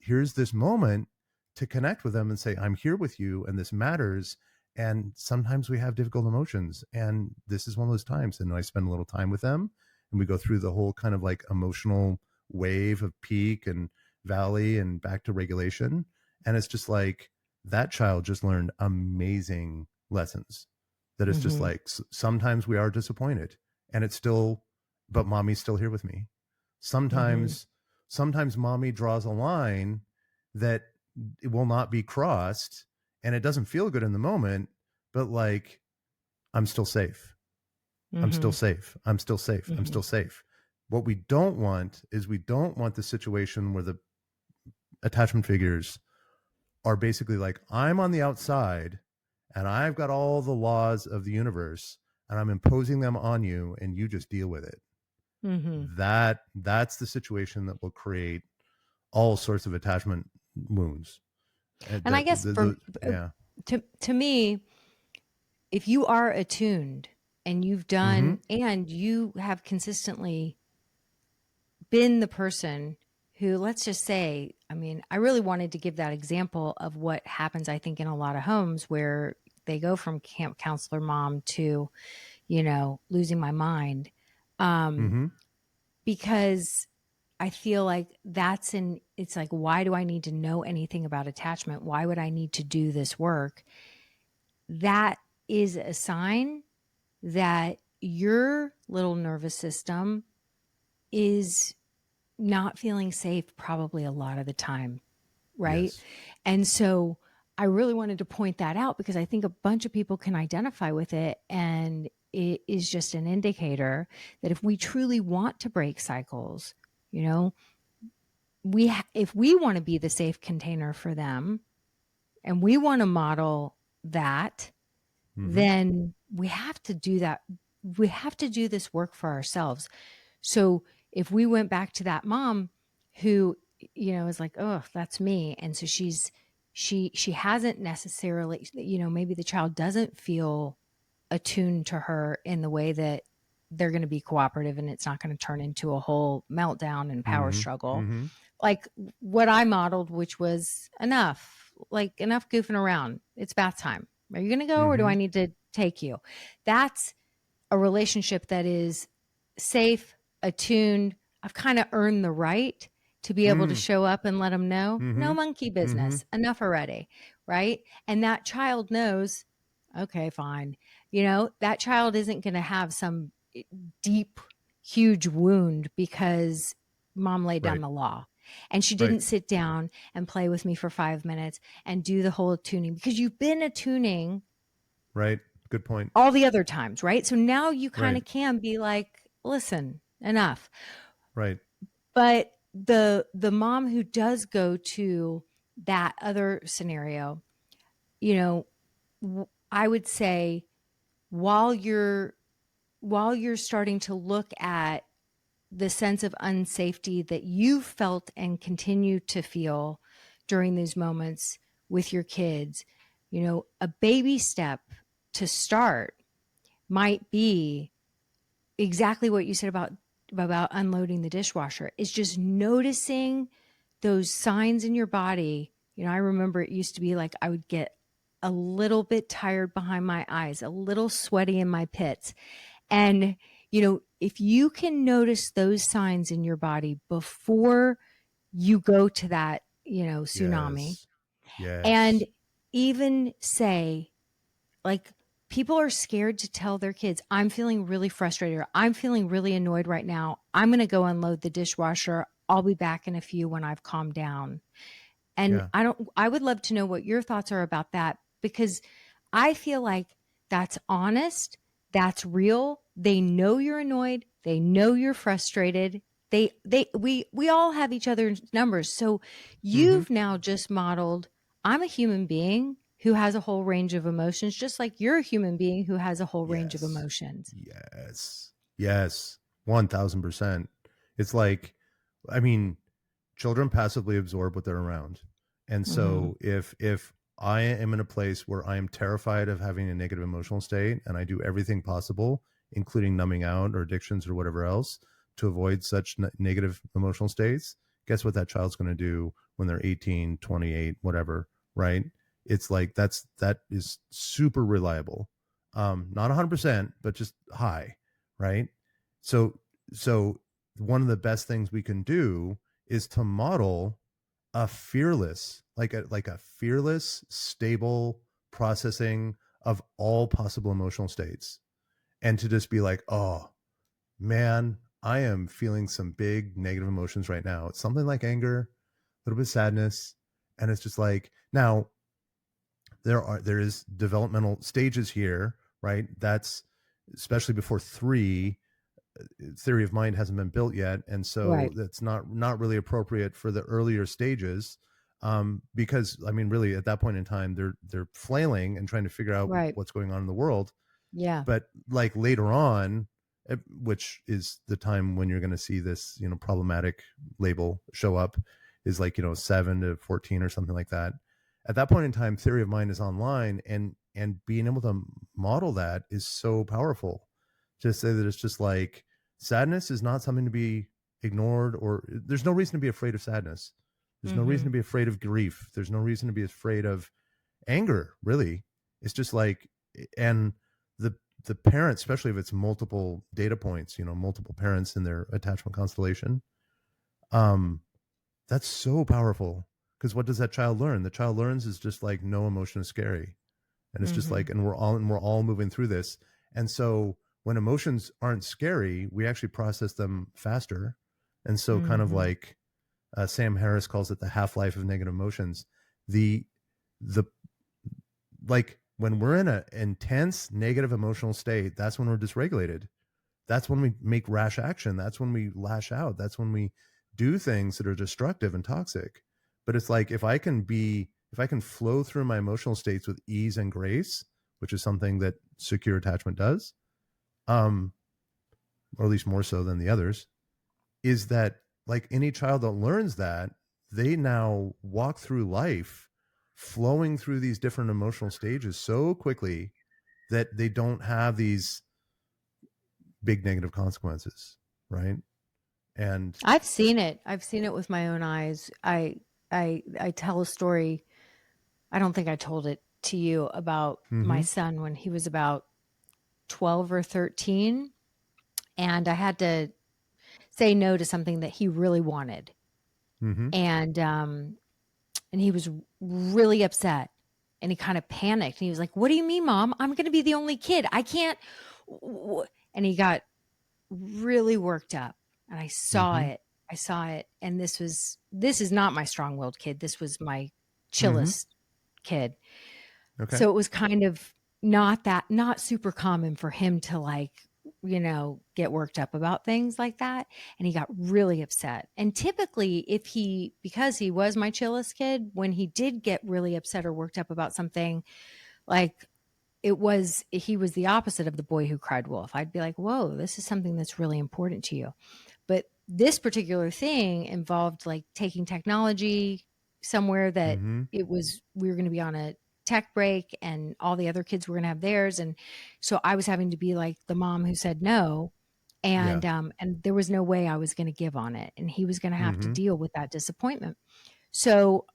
Here's this moment to connect with them and say, I'm here with you and this matters. And sometimes we have difficult emotions and this is one of those times. And I spend a little time with them and we go through the whole kind of like emotional wave of peak and valley and back to regulation. And it's just like that child just learned amazing lessons. That it's just Mm-hmm. like sometimes we are disappointed, and it's still, but mommy's still here with me. Mm-hmm. Sometimes mommy draws a line that it will not be crossed, and it doesn't feel good in the moment, but like I'm still safe. I'm still Mm-hmm. safe. I'm still safe. I'm Mm-hmm. still safe. What we don't want is we don't want the situation where the attachment figures are basically like, I'm on the outside and I've got all the laws of the universe and I'm imposing them on you and you just deal with it. Mm-hmm. That's the situation that will create all sorts of attachment wounds. And I That guess yeah. to me, if you are attuned and you've Mm-hmm. done and you have consistently been the person who, let's just say, I mean, I really wanted to give that example of what happens, I think, in a lot of homes where they go from camp counselor mom to, losing my mind. Um, Mm-hmm. because I feel like it's like, why do I need to know anything about attachment? Why would I need to do this work? That is a sign that your little nervous system is not feeling safe probably a lot of the time, right? Yes. And so I really wanted to point that out because I think a bunch of people can identify with it, and it is just an indicator that if we truly want to break cycles, you know, if we want to be the safe container for them and we want to model that, Mm-hmm. then we have to do that. We have to do this work for ourselves. So if we went back to that mom who, is like, oh, that's me. And so she hasn't necessarily, maybe the child doesn't feel attuned to her in the way that they're going to be cooperative and it's not going to turn into a whole meltdown and power Mm-hmm. struggle. Mm-hmm. Like what I modeled, which was enough, like enough goofing around. It's bath time. Are you going to go or do Mm-hmm. I need to take you? That's a relationship that is safe, attuned. I've kind of earned the right to be able to Mm-hmm. show up and let them know, Mm-hmm. no monkey Mm-hmm. business, enough already. Right. And that child knows, okay, fine. That child isn't going to have some deep, huge wound because mom laid down Right. the law. And she Right. didn't sit down and play with me for 5 minutes and do the whole attuning because you've been attuning Right. Good point. all the other times, right? So now you kind Right. of can be like, listen, enough. Right. But the mom who does go to that other scenario, I would say while you're starting to look at the sense of unsafety that you felt and continue to feel during these moments with your kids, a baby step to start might be exactly what you said about unloading the dishwasher. Is just noticing those signs in your body. I remember it used to be like I would get a little bit tired behind my eyes, a little sweaty in my pits. And if you can notice those signs in your body before you go to that, tsunami, Yes. and Yes. even say, like, people are scared to tell their kids, I'm feeling really frustrated or I'm feeling really annoyed right now. I'm going to go unload the dishwasher. I'll be back in a few when I've calmed down. And Yeah. I would love to know what your thoughts are about that because I feel like that's honest, that's real. They know you're annoyed, they know you're frustrated. We all have each other's numbers. So Mm-hmm. you've now just modeled, I'm a human being who has a whole range of emotions, just like you're a human being who has a whole range of Yes. emotions. Yes. Yes. 1000%. It's like, I mean, children passively absorb what they're around. And Mm-hmm. so if I am in a place where I am terrified of having a negative emotional state and I do everything possible, including numbing out or addictions or whatever else to avoid such negative emotional states, guess what that child's going to do when they're 18, 28, whatever, right? It's like that is super reliable. Not 100%, but just high, right? So So one of the best things we can do is to model a fearless, like a fearless, stable processing of all possible emotional states, and to just be like, oh man, I am feeling some big negative emotions right now. It's something like anger, a little bit of sadness, and it's just like, now there is developmental stages here, right? That's especially before 3, theory of mind hasn't been built yet, and so Right. that's not really appropriate for the earlier stages, because I mean, really, at that point in time, they're flailing and trying to figure out Right. what's going on in the world. Yeah. But like later on, which is the time when you're going to see this, problematic label show up, is like 7 to 14 or something like that. At that point in time, theory of mind is online, and being able to model that is so powerful. Just say that it's just like, sadness is not something to be ignored, or there's no reason to be afraid of sadness. There's no reason Mm-hmm. to be afraid of grief. There's no reason to be afraid of anger, really. It's just like, and the the parent, especially if it's multiple data points, multiple parents in their attachment constellation, um that's so powerful. Because what does that child learn? The child learns is just like, no emotion is scary, and it's just Mm-hmm. like, and we're all moving through this. And so when emotions aren't scary, we actually process them faster. And so, kind of Mm-hmm. like, Sam Harris calls it the half-life of negative emotions. The the like, when we're in an intense negative emotional state, that's when we're dysregulated. That's when we make rash action. That's when we lash out. That's when we do things that are destructive and toxic. But it's like, if I can flow through my emotional states with ease and grace, which is something that secure attachment does, um, or at least more so than the others, is that, like, any child that learns that, they now walk through life flowing through these different emotional stages so quickly that they don't have these big negative consequences, right? And I've seen it. I've seen it with my own eyes. I tell a story. I don't think I told it to you about my mm-hmm, son when he was about 12 or 13, and I had to say no to something that he really wanted. mm-hmm, And he was really upset, and he kind of panicked, and he was like, "What do you mean, Mom? I'm going to be the only kid. I can't." And he got really worked up, and I saw mm-hmm, it. I saw it. And this is not my strong-willed kid. This was my mm-hmm. chillest kid. Okay. So it was kind of not super common for him to, like, get worked up about things like that. And he got really upset. And typically, because he was my chillest kid, when he did get really upset or worked up about something, like, he was the opposite of the boy who cried wolf. I'd be like, whoa, this is something that's really important to you. But this particular thing involved, like, taking technology somewhere that Mm-hmm. we were going to be on a tech break, and all the other kids were going to have theirs. And so I was having to be like the mom who said no. Yeah. And there was no way I was going to give on it. And he was going to have to Mm-hmm. deal with that disappointment. So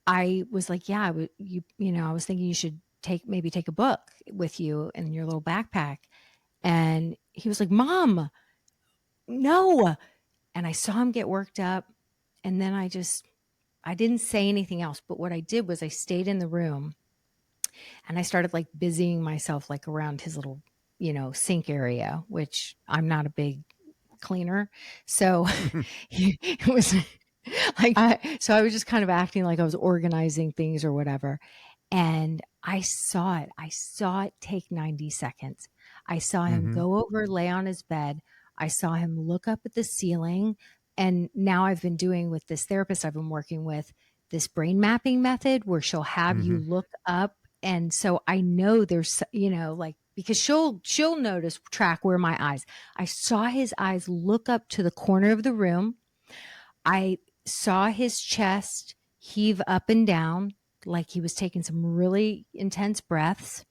I was like, yeah, I was thinking you should maybe take a book with you in your little backpack. And he was like, Mom, no. And I saw him get worked up. And then I didn't say anything else. But what I did was I stayed in the room, and I started, like, busying myself, like, around his little, sink area, which I'm not a big cleaner. So it was like, so I was just kind of acting like I was organizing things or whatever. And I saw it. I saw it take 90 seconds. I saw him Mm-hmm. go over, lay on his bed. I saw him look up at the ceiling. And now I've been doing, with this therapist I've been working with, this brain mapping method where she'll have you Mm-hmm. look up. And so I know there's, like, because she'll notice, track where my eyes. I saw his eyes look up to the corner of the room. I saw his chest heave up and down, like he was taking some really intense breaths.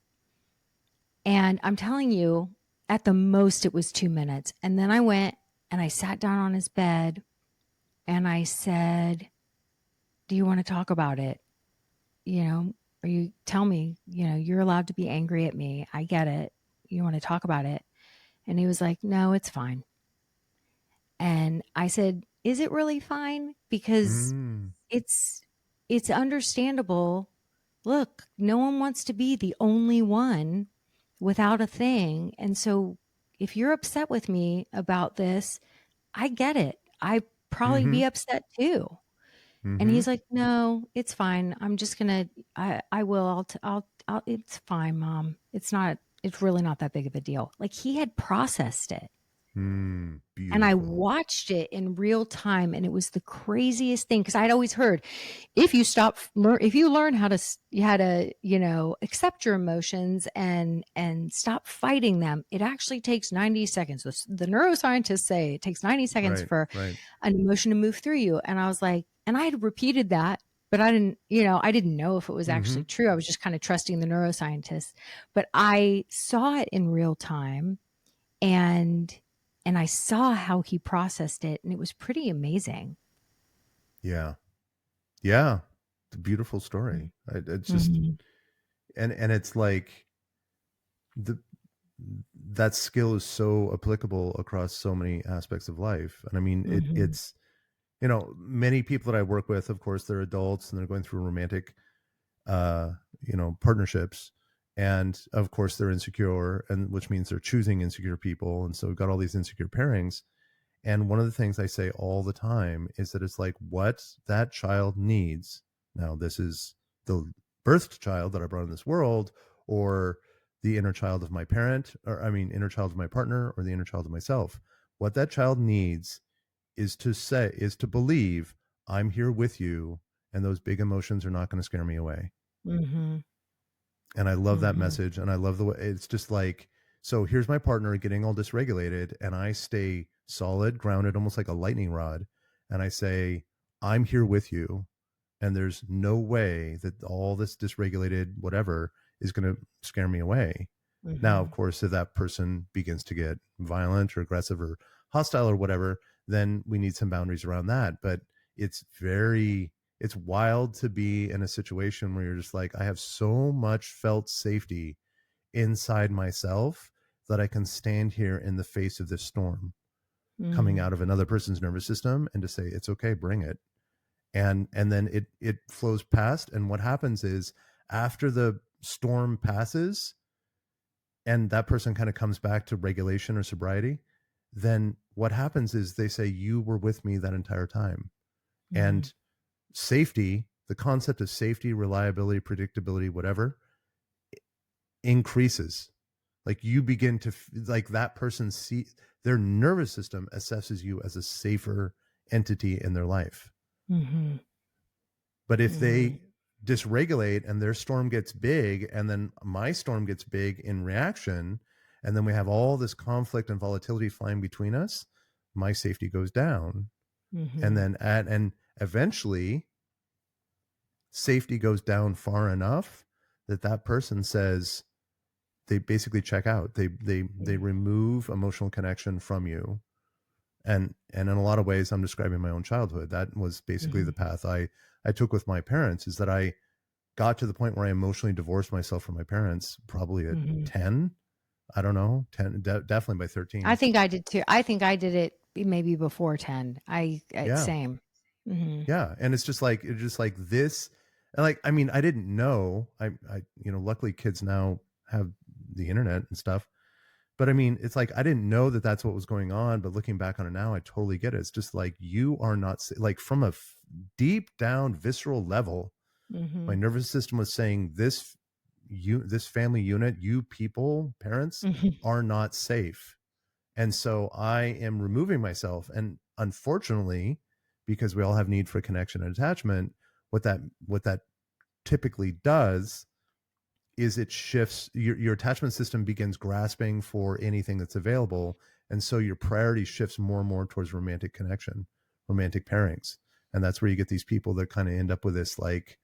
And I'm telling you, at the most, it was 2 minutes. And then I went and I sat down on his bed, and I said, do you want to talk about it? Or you tell me, you're allowed to be angry at me. I get it. You want to talk about it? And he was like, no, it's fine. And I said, is it really fine? Because Mm. it's it's understandable. Look, no one wants to be the only one without a thing. And so if you're upset with me about this, I get it. I probably Mm-hmm. be upset too. And Mm-hmm. he's like, "No, it's fine. I'm just gonna. I will. I'll. It's fine, Mom. It's not. It's really not that big of a deal." Like he had processed it, Mm. and I Beautiful. watched it in real time, and it was the craziest thing because I'd always heard if you stop learn if you learn how to accept your emotions and stop fighting them, it actually takes 90 seconds. The neuroscientists say it takes 90 seconds Right. for Right. an emotion to move through you. And I was like, and I had repeated that, but I didn't know if it was Mm-hmm. actually true. I was just kind of trusting the neuroscientists. But I saw it in real time and I saw how he processed it, and it was pretty amazing. Yeah. Yeah. It's a beautiful story. It's just, Mm-hmm. and it's like the that skill is so applicable across so many aspects of life. And I mean, Mm-hmm. it's many people that I work with, of course, they're adults and they're going through romantic uh, partnerships. And of course, they're insecure, and which means they're choosing insecure people. And so we've got all these insecure pairings. And one of the things I say all the time is that it's like what that child needs. Now, this is the birthed child that I brought in this world, or the inner child of my parent, or I mean, inner child of my partner, or the inner child of myself. What that child needs is to believe I'm here with you, and those big emotions are not going to scare me away. Mm-hmm. And I love that Mm-hmm. message. And I love the way it's just like, so here's my partner getting all dysregulated, and I stay solid, grounded, almost like a lightning rod. And I say, I'm here with you. And there's no way that all this dysregulated whatever is going to scare me away. Now, of Mm-hmm. course, if that person begins to get violent or aggressive or hostile or whatever, then we need some boundaries around that. But it's very, it's wild to be in a situation where you're just like, I have so much felt safety inside myself that I can stand here in the face of this storm coming Mm-hmm. out of another person's nervous system and to say, it's okay, bring it. And then it flows past. And what happens is after the storm passes and that person kind of comes back to regulation or sobriety, then what happens is they say, you were with me that entire time. Mm-hmm. And safety, the concept of safety, reliability, predictability, whatever, increases. Like you begin to like that person see their nervous system assesses you as a safer entity in their life. Mm-hmm. But if Mm-hmm. they dysregulate and their storm gets big and then my storm gets big in reaction, and then we have all this conflict and volatility flying between us, my safety goes down. And Mm-hmm. then and eventually safety goes down far enough that that person says they basically check out. They remove emotional connection from you. And in a lot of ways I'm describing my own childhood. That was basically Mm-hmm. the path I took with my parents, is that I got to the point where I emotionally divorced myself from my parents probably at Mm-hmm. 10. I don't know, 10, definitely by I 13. think I did too. I think I did it maybe before 10. Yeah. Same. Mm-hmm. Yeah. And it's just like this. And like, I mean, I didn't know. Luckily kids now have the internet and stuff. But I mean, it's like I didn't know that that's what was going on. But looking back on it now, I totally get it. It's just like you are not like from a deep down visceral level. Mm-hmm. My nervous system was saying this family unit, you people, parents, Mm-hmm. are not safe. And so I am removing myself. And unfortunately, because we all have need for connection and attachment, what that typically does is it shifts your attachment system begins grasping for anything that's available. And so your priority shifts more and more towards romantic connection, romantic pairings. And that's where you get these people that kind of end up with this like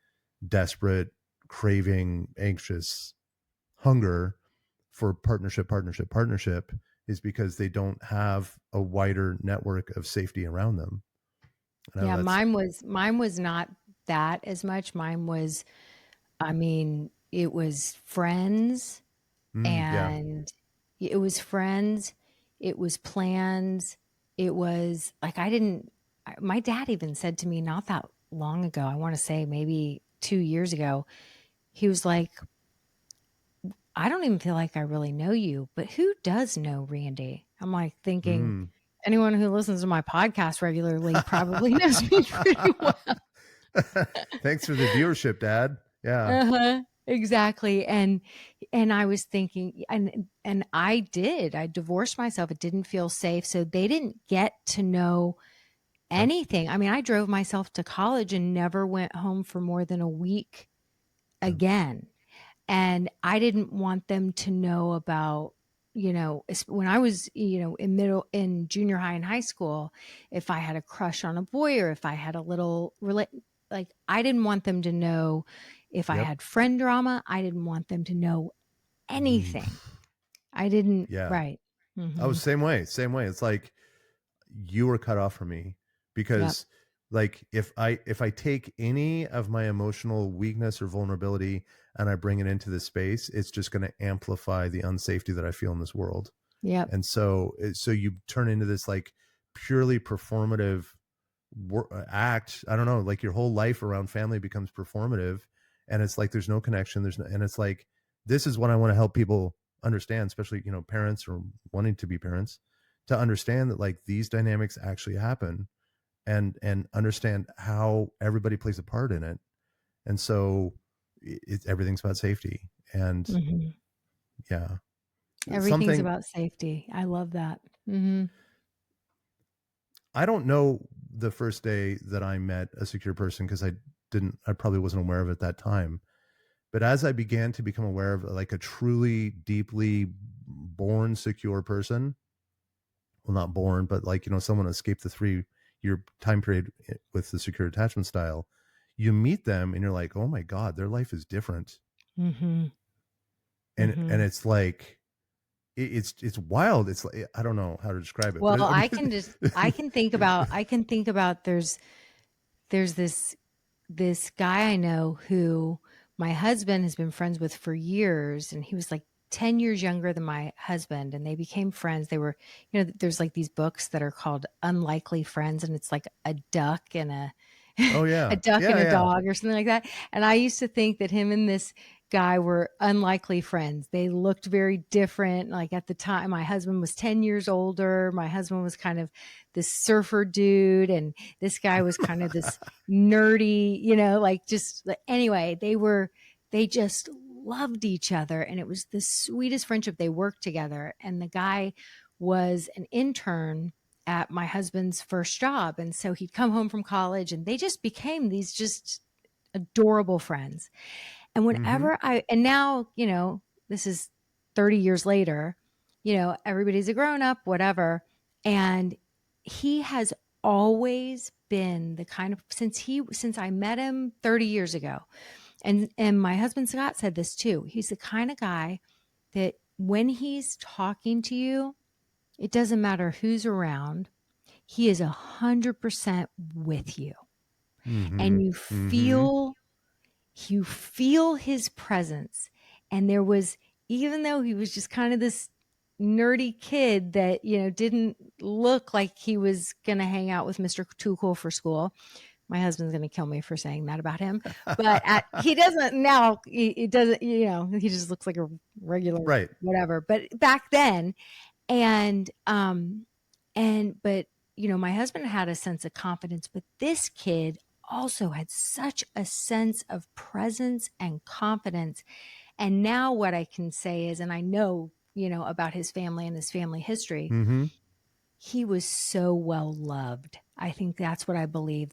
desperate, craving, anxious hunger for partnership, is because they don't have a wider network of safety around them. And I know Yeah, that's mine was not that as much. Mine was, I mean, it was friends yeah. and it was friends, it was plans, it was like my dad even said to me not that long ago, I want to say maybe 2 years ago, he was like, I don't even feel like I really know you, but who does know Randy? I'm like thinking, Mm. anyone who listens to my podcast regularly probably knows me pretty well. Thanks for the viewership, Dad. Yeah. Uh-huh. Exactly. And I was thinking, and I divorced myself. It didn't feel safe. So they didn't get to know Yep. anything. I mean, I drove myself to college and never went home for more than a week Yep. again. And I didn't want them to know about, when I was, in junior high and high school, if I had a crush on a boy or if I had a little, like, I didn't want them to know if I Yep. had friend drama. I didn't want them to know Mm. anything. I didn't, Yeah. right. I was Mm-hmm. same way. Same way. It's like you were cut off from me Yep. because like if I take any of my emotional weakness or vulnerability and I bring it into this space, it's just going to amplify the unsafety that I feel in this world. Yep. And so you turn into this like purely performative act. I don't know, like your whole life around family becomes performative, and it's like there's no connection, and it's like this is what I want to help people understand, especially parents or wanting to be parents, to understand that like these dynamics actually happen, and understand how everybody plays a part in it. And so everything's about safety. And Mm-hmm. yeah, Everything's something about safety. I love that. Mm-hmm. I don't know the first day that I met a secure person because I probably wasn't aware of it at that time. But as I began to become aware of like a truly deeply born secure person, well, not born, but like, someone escaped the 3-year time period with the secure attachment style, you meet them and you're like, oh my God, their life is different. Mm-hmm. And Mm-hmm. it's like, it's wild. It's like, I don't know how to describe it, but Well, I mean, I can think about there's this guy I know who my husband has been friends with for years, and he was like 10 years younger than my husband, and they became friends. They were, there's like these books that are called Unlikely Friends, and it's like a duck and a oh a yeah. duck and Yeah. a Yeah. dog or something like that. And I used to think that him and this guy were unlikely friends. They looked very different. Like at the time, my husband was 10 years older. My husband was kind of this surfer dude, and this guy was kind of this nerdy, like just anyway, they just loved each other. And it was the sweetest friendship. They worked together. And the guy was an intern at my husband's first job. And so he'd come home from college and they just became these just adorable friends. And Mm-hmm. and now, this is 30 years later, everybody's a grown up, whatever. And he has always been the kind of, since I met him 30 years ago. And my husband Scott said this too. He's the kind of guy that when he's talking to you, it doesn't matter who's around. He is 100% with you. Mm-hmm. And Mm-hmm. you feel his presence. And there was, even though he was just kind of this nerdy kid that, didn't look like he was going to hang out with Mr. Too Cool for School. My husband's going to kill me for saying that about him, but he doesn't now. He doesn't, he just looks like a regular Right. whatever. But back then, and but my husband had a sense of confidence, but this kid also had such a sense of presence and confidence. And now what I can say is, and I know, about his family and his family history, Mm-hmm. he was so well loved. I think that's what I believe.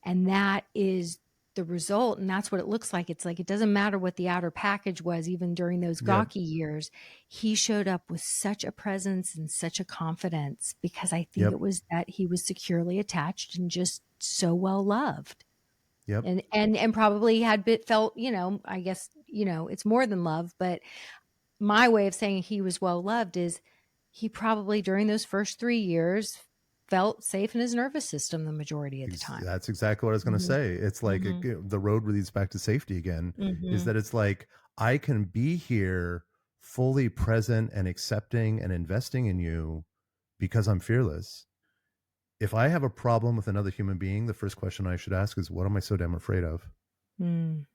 And that is the result. And that's what it looks like. It's like, it doesn't matter what the outer package was, even during those Yep. gawky years, he showed up with such a presence and such a confidence because I think Yep. it was that he was securely attached and just so well loved. Yep. And probably felt, I guess, it's more than love, but my way of saying he was well loved is he probably during those first 3 years felt safe in his nervous system the majority of the time. That's exactly what I was going to Mhm. say. It's like Mhm. the road leads back to safety again, is Mhm. that it's like I can be here fully present and accepting and investing in you because I'm fearless. if I have a problem with another human being, the first question I should ask is, what am I so damn afraid of? Mm.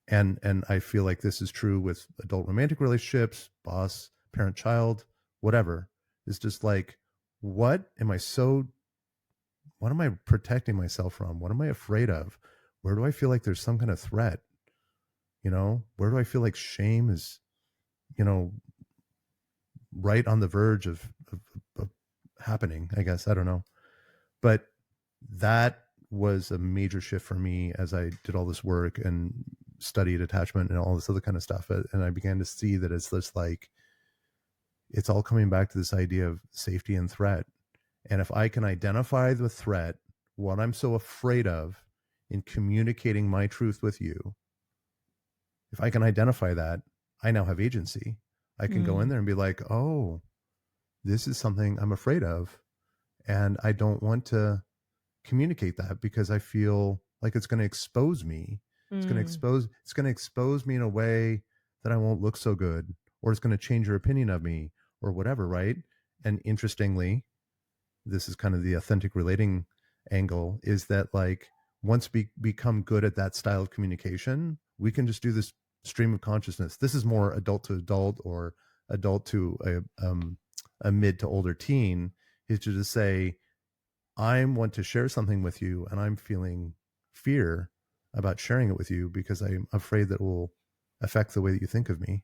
And I feel like this is true with adult romantic relationships, boss, parent, child, whatever. It's just like, what am I so what am I protecting myself from? What am I afraid of? Where do I feel like there's some kind of threat? Where do I feel like shame is, you know, right on the verge of happening? I guess I don't know, but that was a major shift for me as I did all this work and studied attachment and all this other kind of stuff. And I began to see that it's just like, it's all coming back to this idea of safety and threat. And if I can identify the threat, what I'm so afraid of in communicating my truth with you, if I can identify that, I now have agency. I can go in Mm. there and be like, oh, this is something I'm afraid of. And I don't want to communicate that because I feel like it's going to expose me. Mm. It's going to expose me in a way that I won't look so good, or it's going to change your opinion of me or whatever. Right. And interestingly, this is kind of the authentic relating angle, is that like once we become good at that style of communication, we can just do this stream of consciousness. This is more adult to adult or adult to a mid to older teen, is to just say, I want to share something with you and I'm feeling fear about sharing it with you because I'm afraid that it will affect the way that you think of me.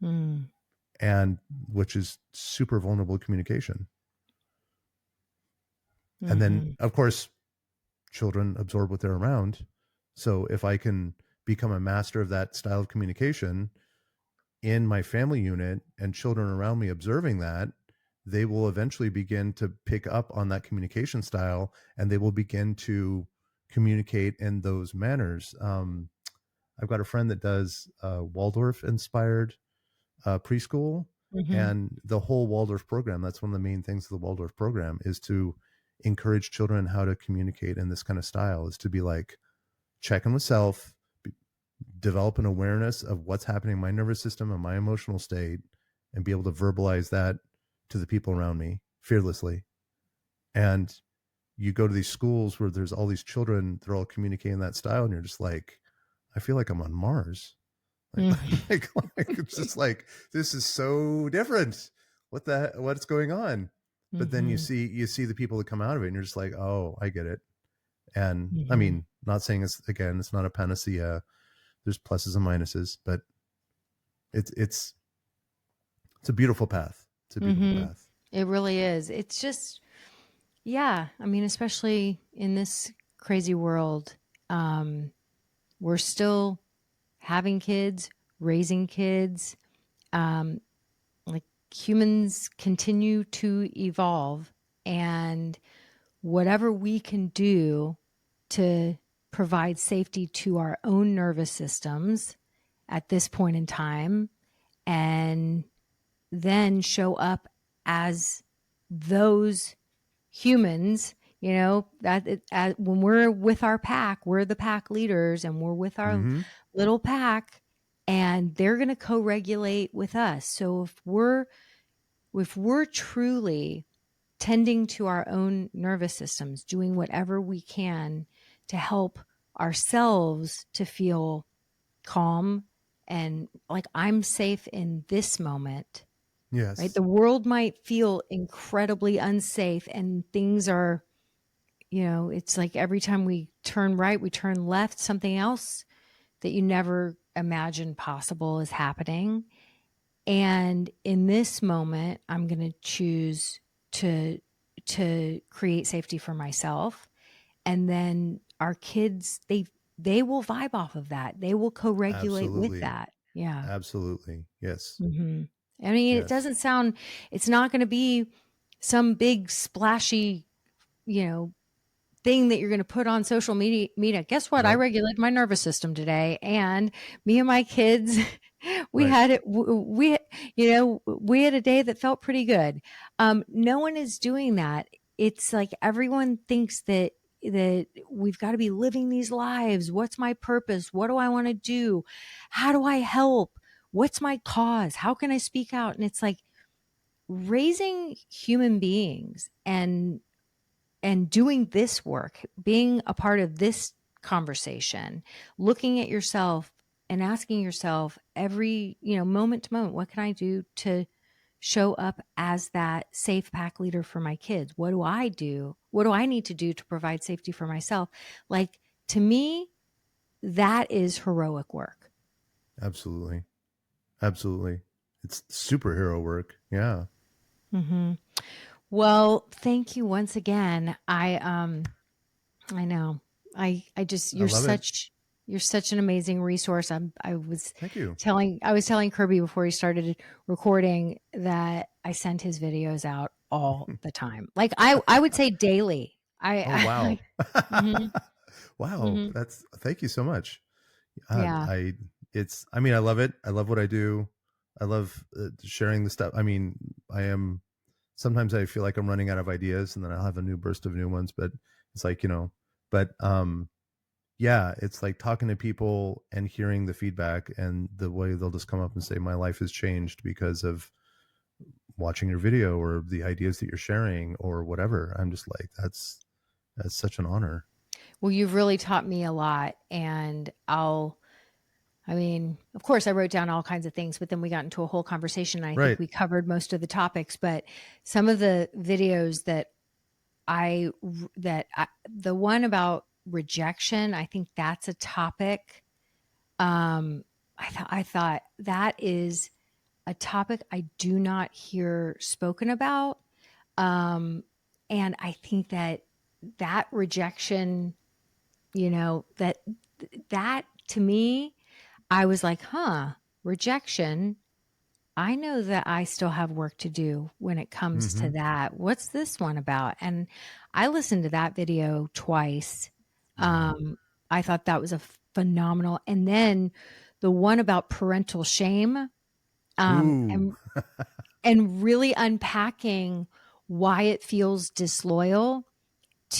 Mm. And which is super vulnerable communication. And then, Mm-hmm. of course, children absorb what they're around. So if I can become a master of that style of communication in my family unit and children around me observing that, they will eventually begin to pick up on that communication style and they will begin to communicate in those manners. I've got a friend that does Waldorf inspired preschool, Mm-hmm. and the whole Waldorf program, that's one of the main things of the Waldorf program, is to encourage children how to communicate in this kind of style, is to be like, check in with self, develop an awareness of what's happening in my nervous system and my emotional state, and be able to verbalize that to the people around me fearlessly. And you go to these schools where there's all these children, they're all communicating that style, and you're just like, I feel like I'm on Mars. Like, Mm. like it's just like, this is so different. What's going on? But then Mm-hmm. you see the people that come out of it and you're just like, oh, I get it. And I Mm-hmm. mean, not saying it's not a panacea. There's pluses and minuses, but it's it's a beautiful path. It's a beautiful Mm-hmm. path. It really is. It's just, yeah. I mean, especially in this crazy world, um, we're still having kids, raising kids. Um, like humans continue to evolve, and whatever we can do to provide safety to our own nervous systems at this point in time, and then show up as those humans, when we're with our pack, we're the pack leaders and we're with our Mm-hmm. little pack, and they're going to co-regulate with us. So if we're truly tending to our own nervous systems, doing whatever we can to help ourselves to feel calm and like I'm safe in this moment, right? Yes. The world might feel incredibly unsafe and things are, it's like every time we turn right, we turn left, something else that you never imagined possible is happening. And in this moment, I'm going to choose to create safety for myself. And then our kids, they will vibe off of that. They will co-regulate with Absolutely. that. Yeah. Absolutely. Yes. Hmm. I mean, it Yes. doesn't sound, it's not going to be some big splashy, you know, thing that you're going to put on social media. Guess what? I Nope. regulated my nervous system today, and me and my kids, we Right. had it. We had a day that felt pretty good. No one is doing that. It's like everyone thinks that we've got to be living these lives. What's my purpose? What do I want to do? How do I help? What's my cause? How can I speak out? And it's like raising human beings and and doing this work, being a part of this conversation, looking at yourself and asking yourself every, moment to moment, what can I do to show up as that safe pack leader for my kids? What do I do? What do I need to do to provide safety for myself? Like, to me, that is heroic work. Absolutely. Absolutely. It's superhero work. Yeah. Mm-hmm. Well, thank you once again. I know. I just I love it. you're such an amazing resource. Thank you. I was telling Kirby before he started recording that I send his videos out all the time. Like I would say daily. Oh, wow. Mhm, Wow. mhm. Thank you so much. Yeah. I I mean, I love it. I love what I do. I love sharing the stuff. I mean, sometimes I feel like I'm running out of ideas and then I'll have a new burst of new ones, but it's like, but yeah, it's like talking to people and hearing the feedback and the way they'll just come up and say, my life has changed because of watching your video or the ideas that you're sharing or whatever. I'm just like, that's such an honor. Well, you've really taught me a lot, and of course, I wrote down all kinds of things, but then we got into a whole conversation. And I think Right. we covered most of the topics, but some of the videos the one about rejection, I think that's a topic. I thought that is a topic I do not hear spoken about. Um, and I think that rejection, that to me, I was like, rejection. I know that I still have work to do when it comes Mm-hmm. to that. What's this one about? And I listened to that video twice. Yeah. I thought that was a phenomenal. And then the one about parental shame, um, Ooh. and and really unpacking why it feels disloyal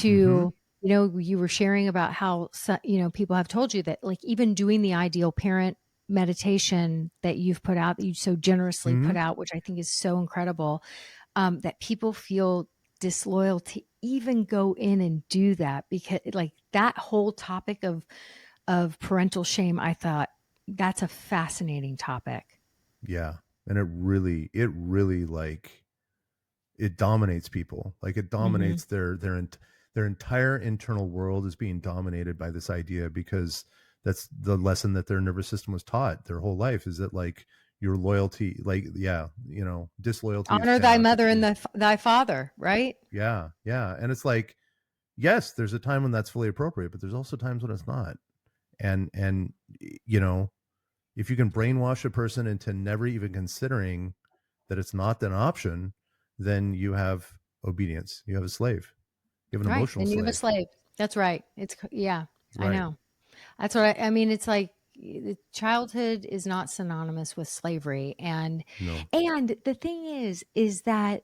Mm-hmm. to, you were sharing about how, people have told you that, like, even doing the ideal parent meditation that you've put out, that you so generously Mm-hmm. put out, which I think is so incredible, that people feel disloyal to even go in and do that, because like that whole topic of parental shame, I thought that's a fascinating topic. Yeah. And it really like it dominates people. Like it Hmm. dominates their entire internal world is being dominated by this idea because that's the lesson that their nervous system was taught their whole life is that like your loyalty, like yeah, disloyalty is Honor thy chaos. mother and thy father, right? Yeah, yeah, and it's like yes, there's a time when that's fully appropriate, but there's also times when it's not. And you know, if you can brainwash a person into never even considering that it's not an option, then you have obedience. You have a slave. You have an Right. emotional Then you have a slave. slave. That's right. Yeah, I Right. know. That's what I mean. It's like childhood is not synonymous with slavery. No. And the thing is that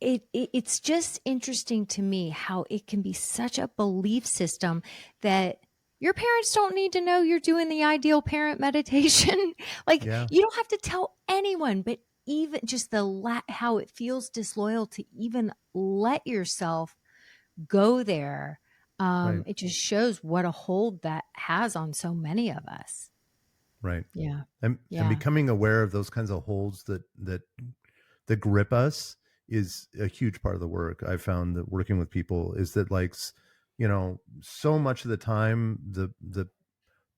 it's just interesting to me how it can be such a belief system that your parents don't need to know you're doing the ideal parent meditation. Like, Yeah. you don't have to tell anyone, but even just how it feels disloyal to even let yourself go there. Right. It just shows what a hold that has on so many of us. Right. Yeah. And Yeah. becoming aware of those kinds of holds that grip us is a huge part of the work. I found that working with people is that like so much of the time the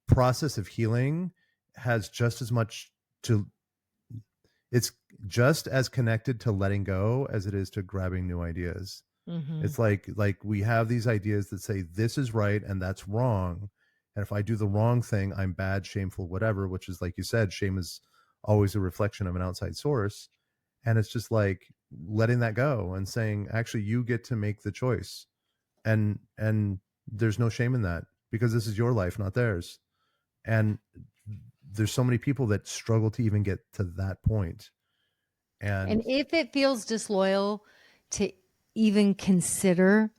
process of healing has just as much to it's just as connected to letting go as it is to grabbing new ideas. Hmm. It's like we have these ideas that say this is right and that's wrong. And if I do the wrong thing, I'm bad, shameful, whatever, which is like you said, shame is always a reflection of an outside source. And it's just like letting that go and saying, actually, you get to make the choice. And there's no shame in that because this is your life, not theirs. And there's so many people that struggle to even get to that point. And And if it feels disloyal to even consider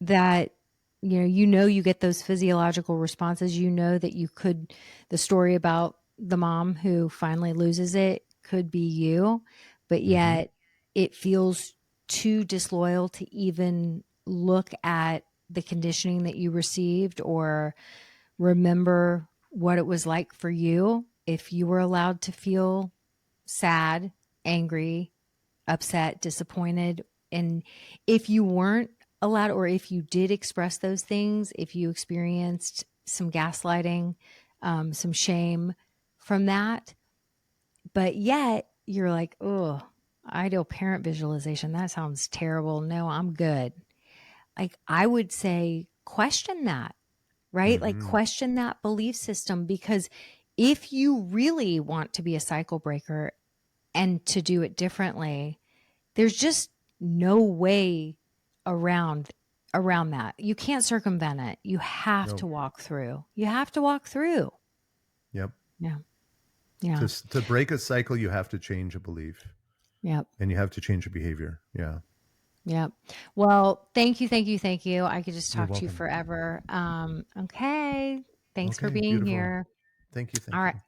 that, you get those physiological responses, that the story about the mom who finally loses it could be you, but mhm, yet it feels too disloyal to even look at the conditioning that you received or remember what it was like for you if you were allowed to feel sad, angry, upset, disappointed. And if you weren't allowed, or if you did express those things, if you experienced some gaslighting, some shame from that, but yet you're like, oh, ideal parent visualization, that sounds terrible. No, I'm good. Like, I would say question that, right? Like, Mm-hmm. question that belief system, because if you really want to be a cycle breaker and to do it differently, there's just no way around that. You can't circumvent it. You have Nope. to walk through. You have to walk through. Yep. Yeah. Yeah. To break a cycle, you have to change a belief, Yep. and you have to change a behavior. Yeah. Yep. Well, thank you. Thank you. Thank you. I could just You're talk to you welcome. forever. Okay. Thanks for Okay. being Beautiful. here. Thank you. All Thank right. you.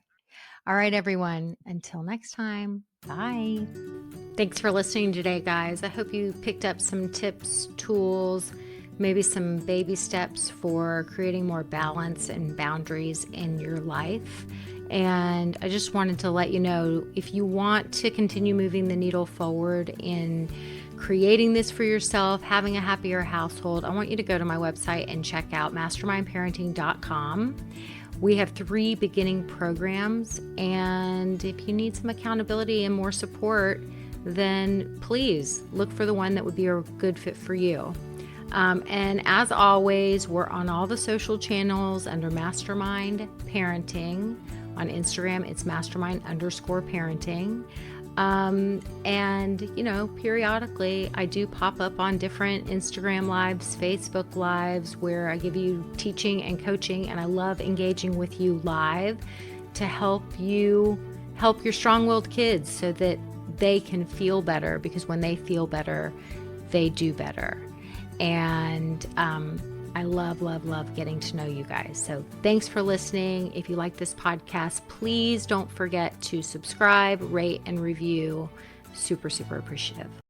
All right, everyone. Until next time. Bye. Thanks for listening today, guys. I hope you picked up some tips, tools, maybe some baby steps for creating more balance and boundaries in your life. And I just wanted to let you know, if you want to continue moving the needle forward in creating this for yourself, having a happier household, I want you to go to my website and check out mastermindparenting.com. We have 3 beginning programs, and if you need some accountability and more support, then please look for the one that would be a good fit for you. And as always, we're on all the social channels under Mastermind Parenting. On Instagram, it's mastermind_parenting. And, you know, periodically I do pop up on different Instagram lives, Facebook lives, where I give you teaching and coaching, and I love engaging with you live to help you help your strong-willed kids so that they can feel better, because when they feel better, they do better. And I love, love, love getting to know you guys. So thanks for listening. If you like this podcast, please don't forget to subscribe, rate, and review. Super, super appreciative.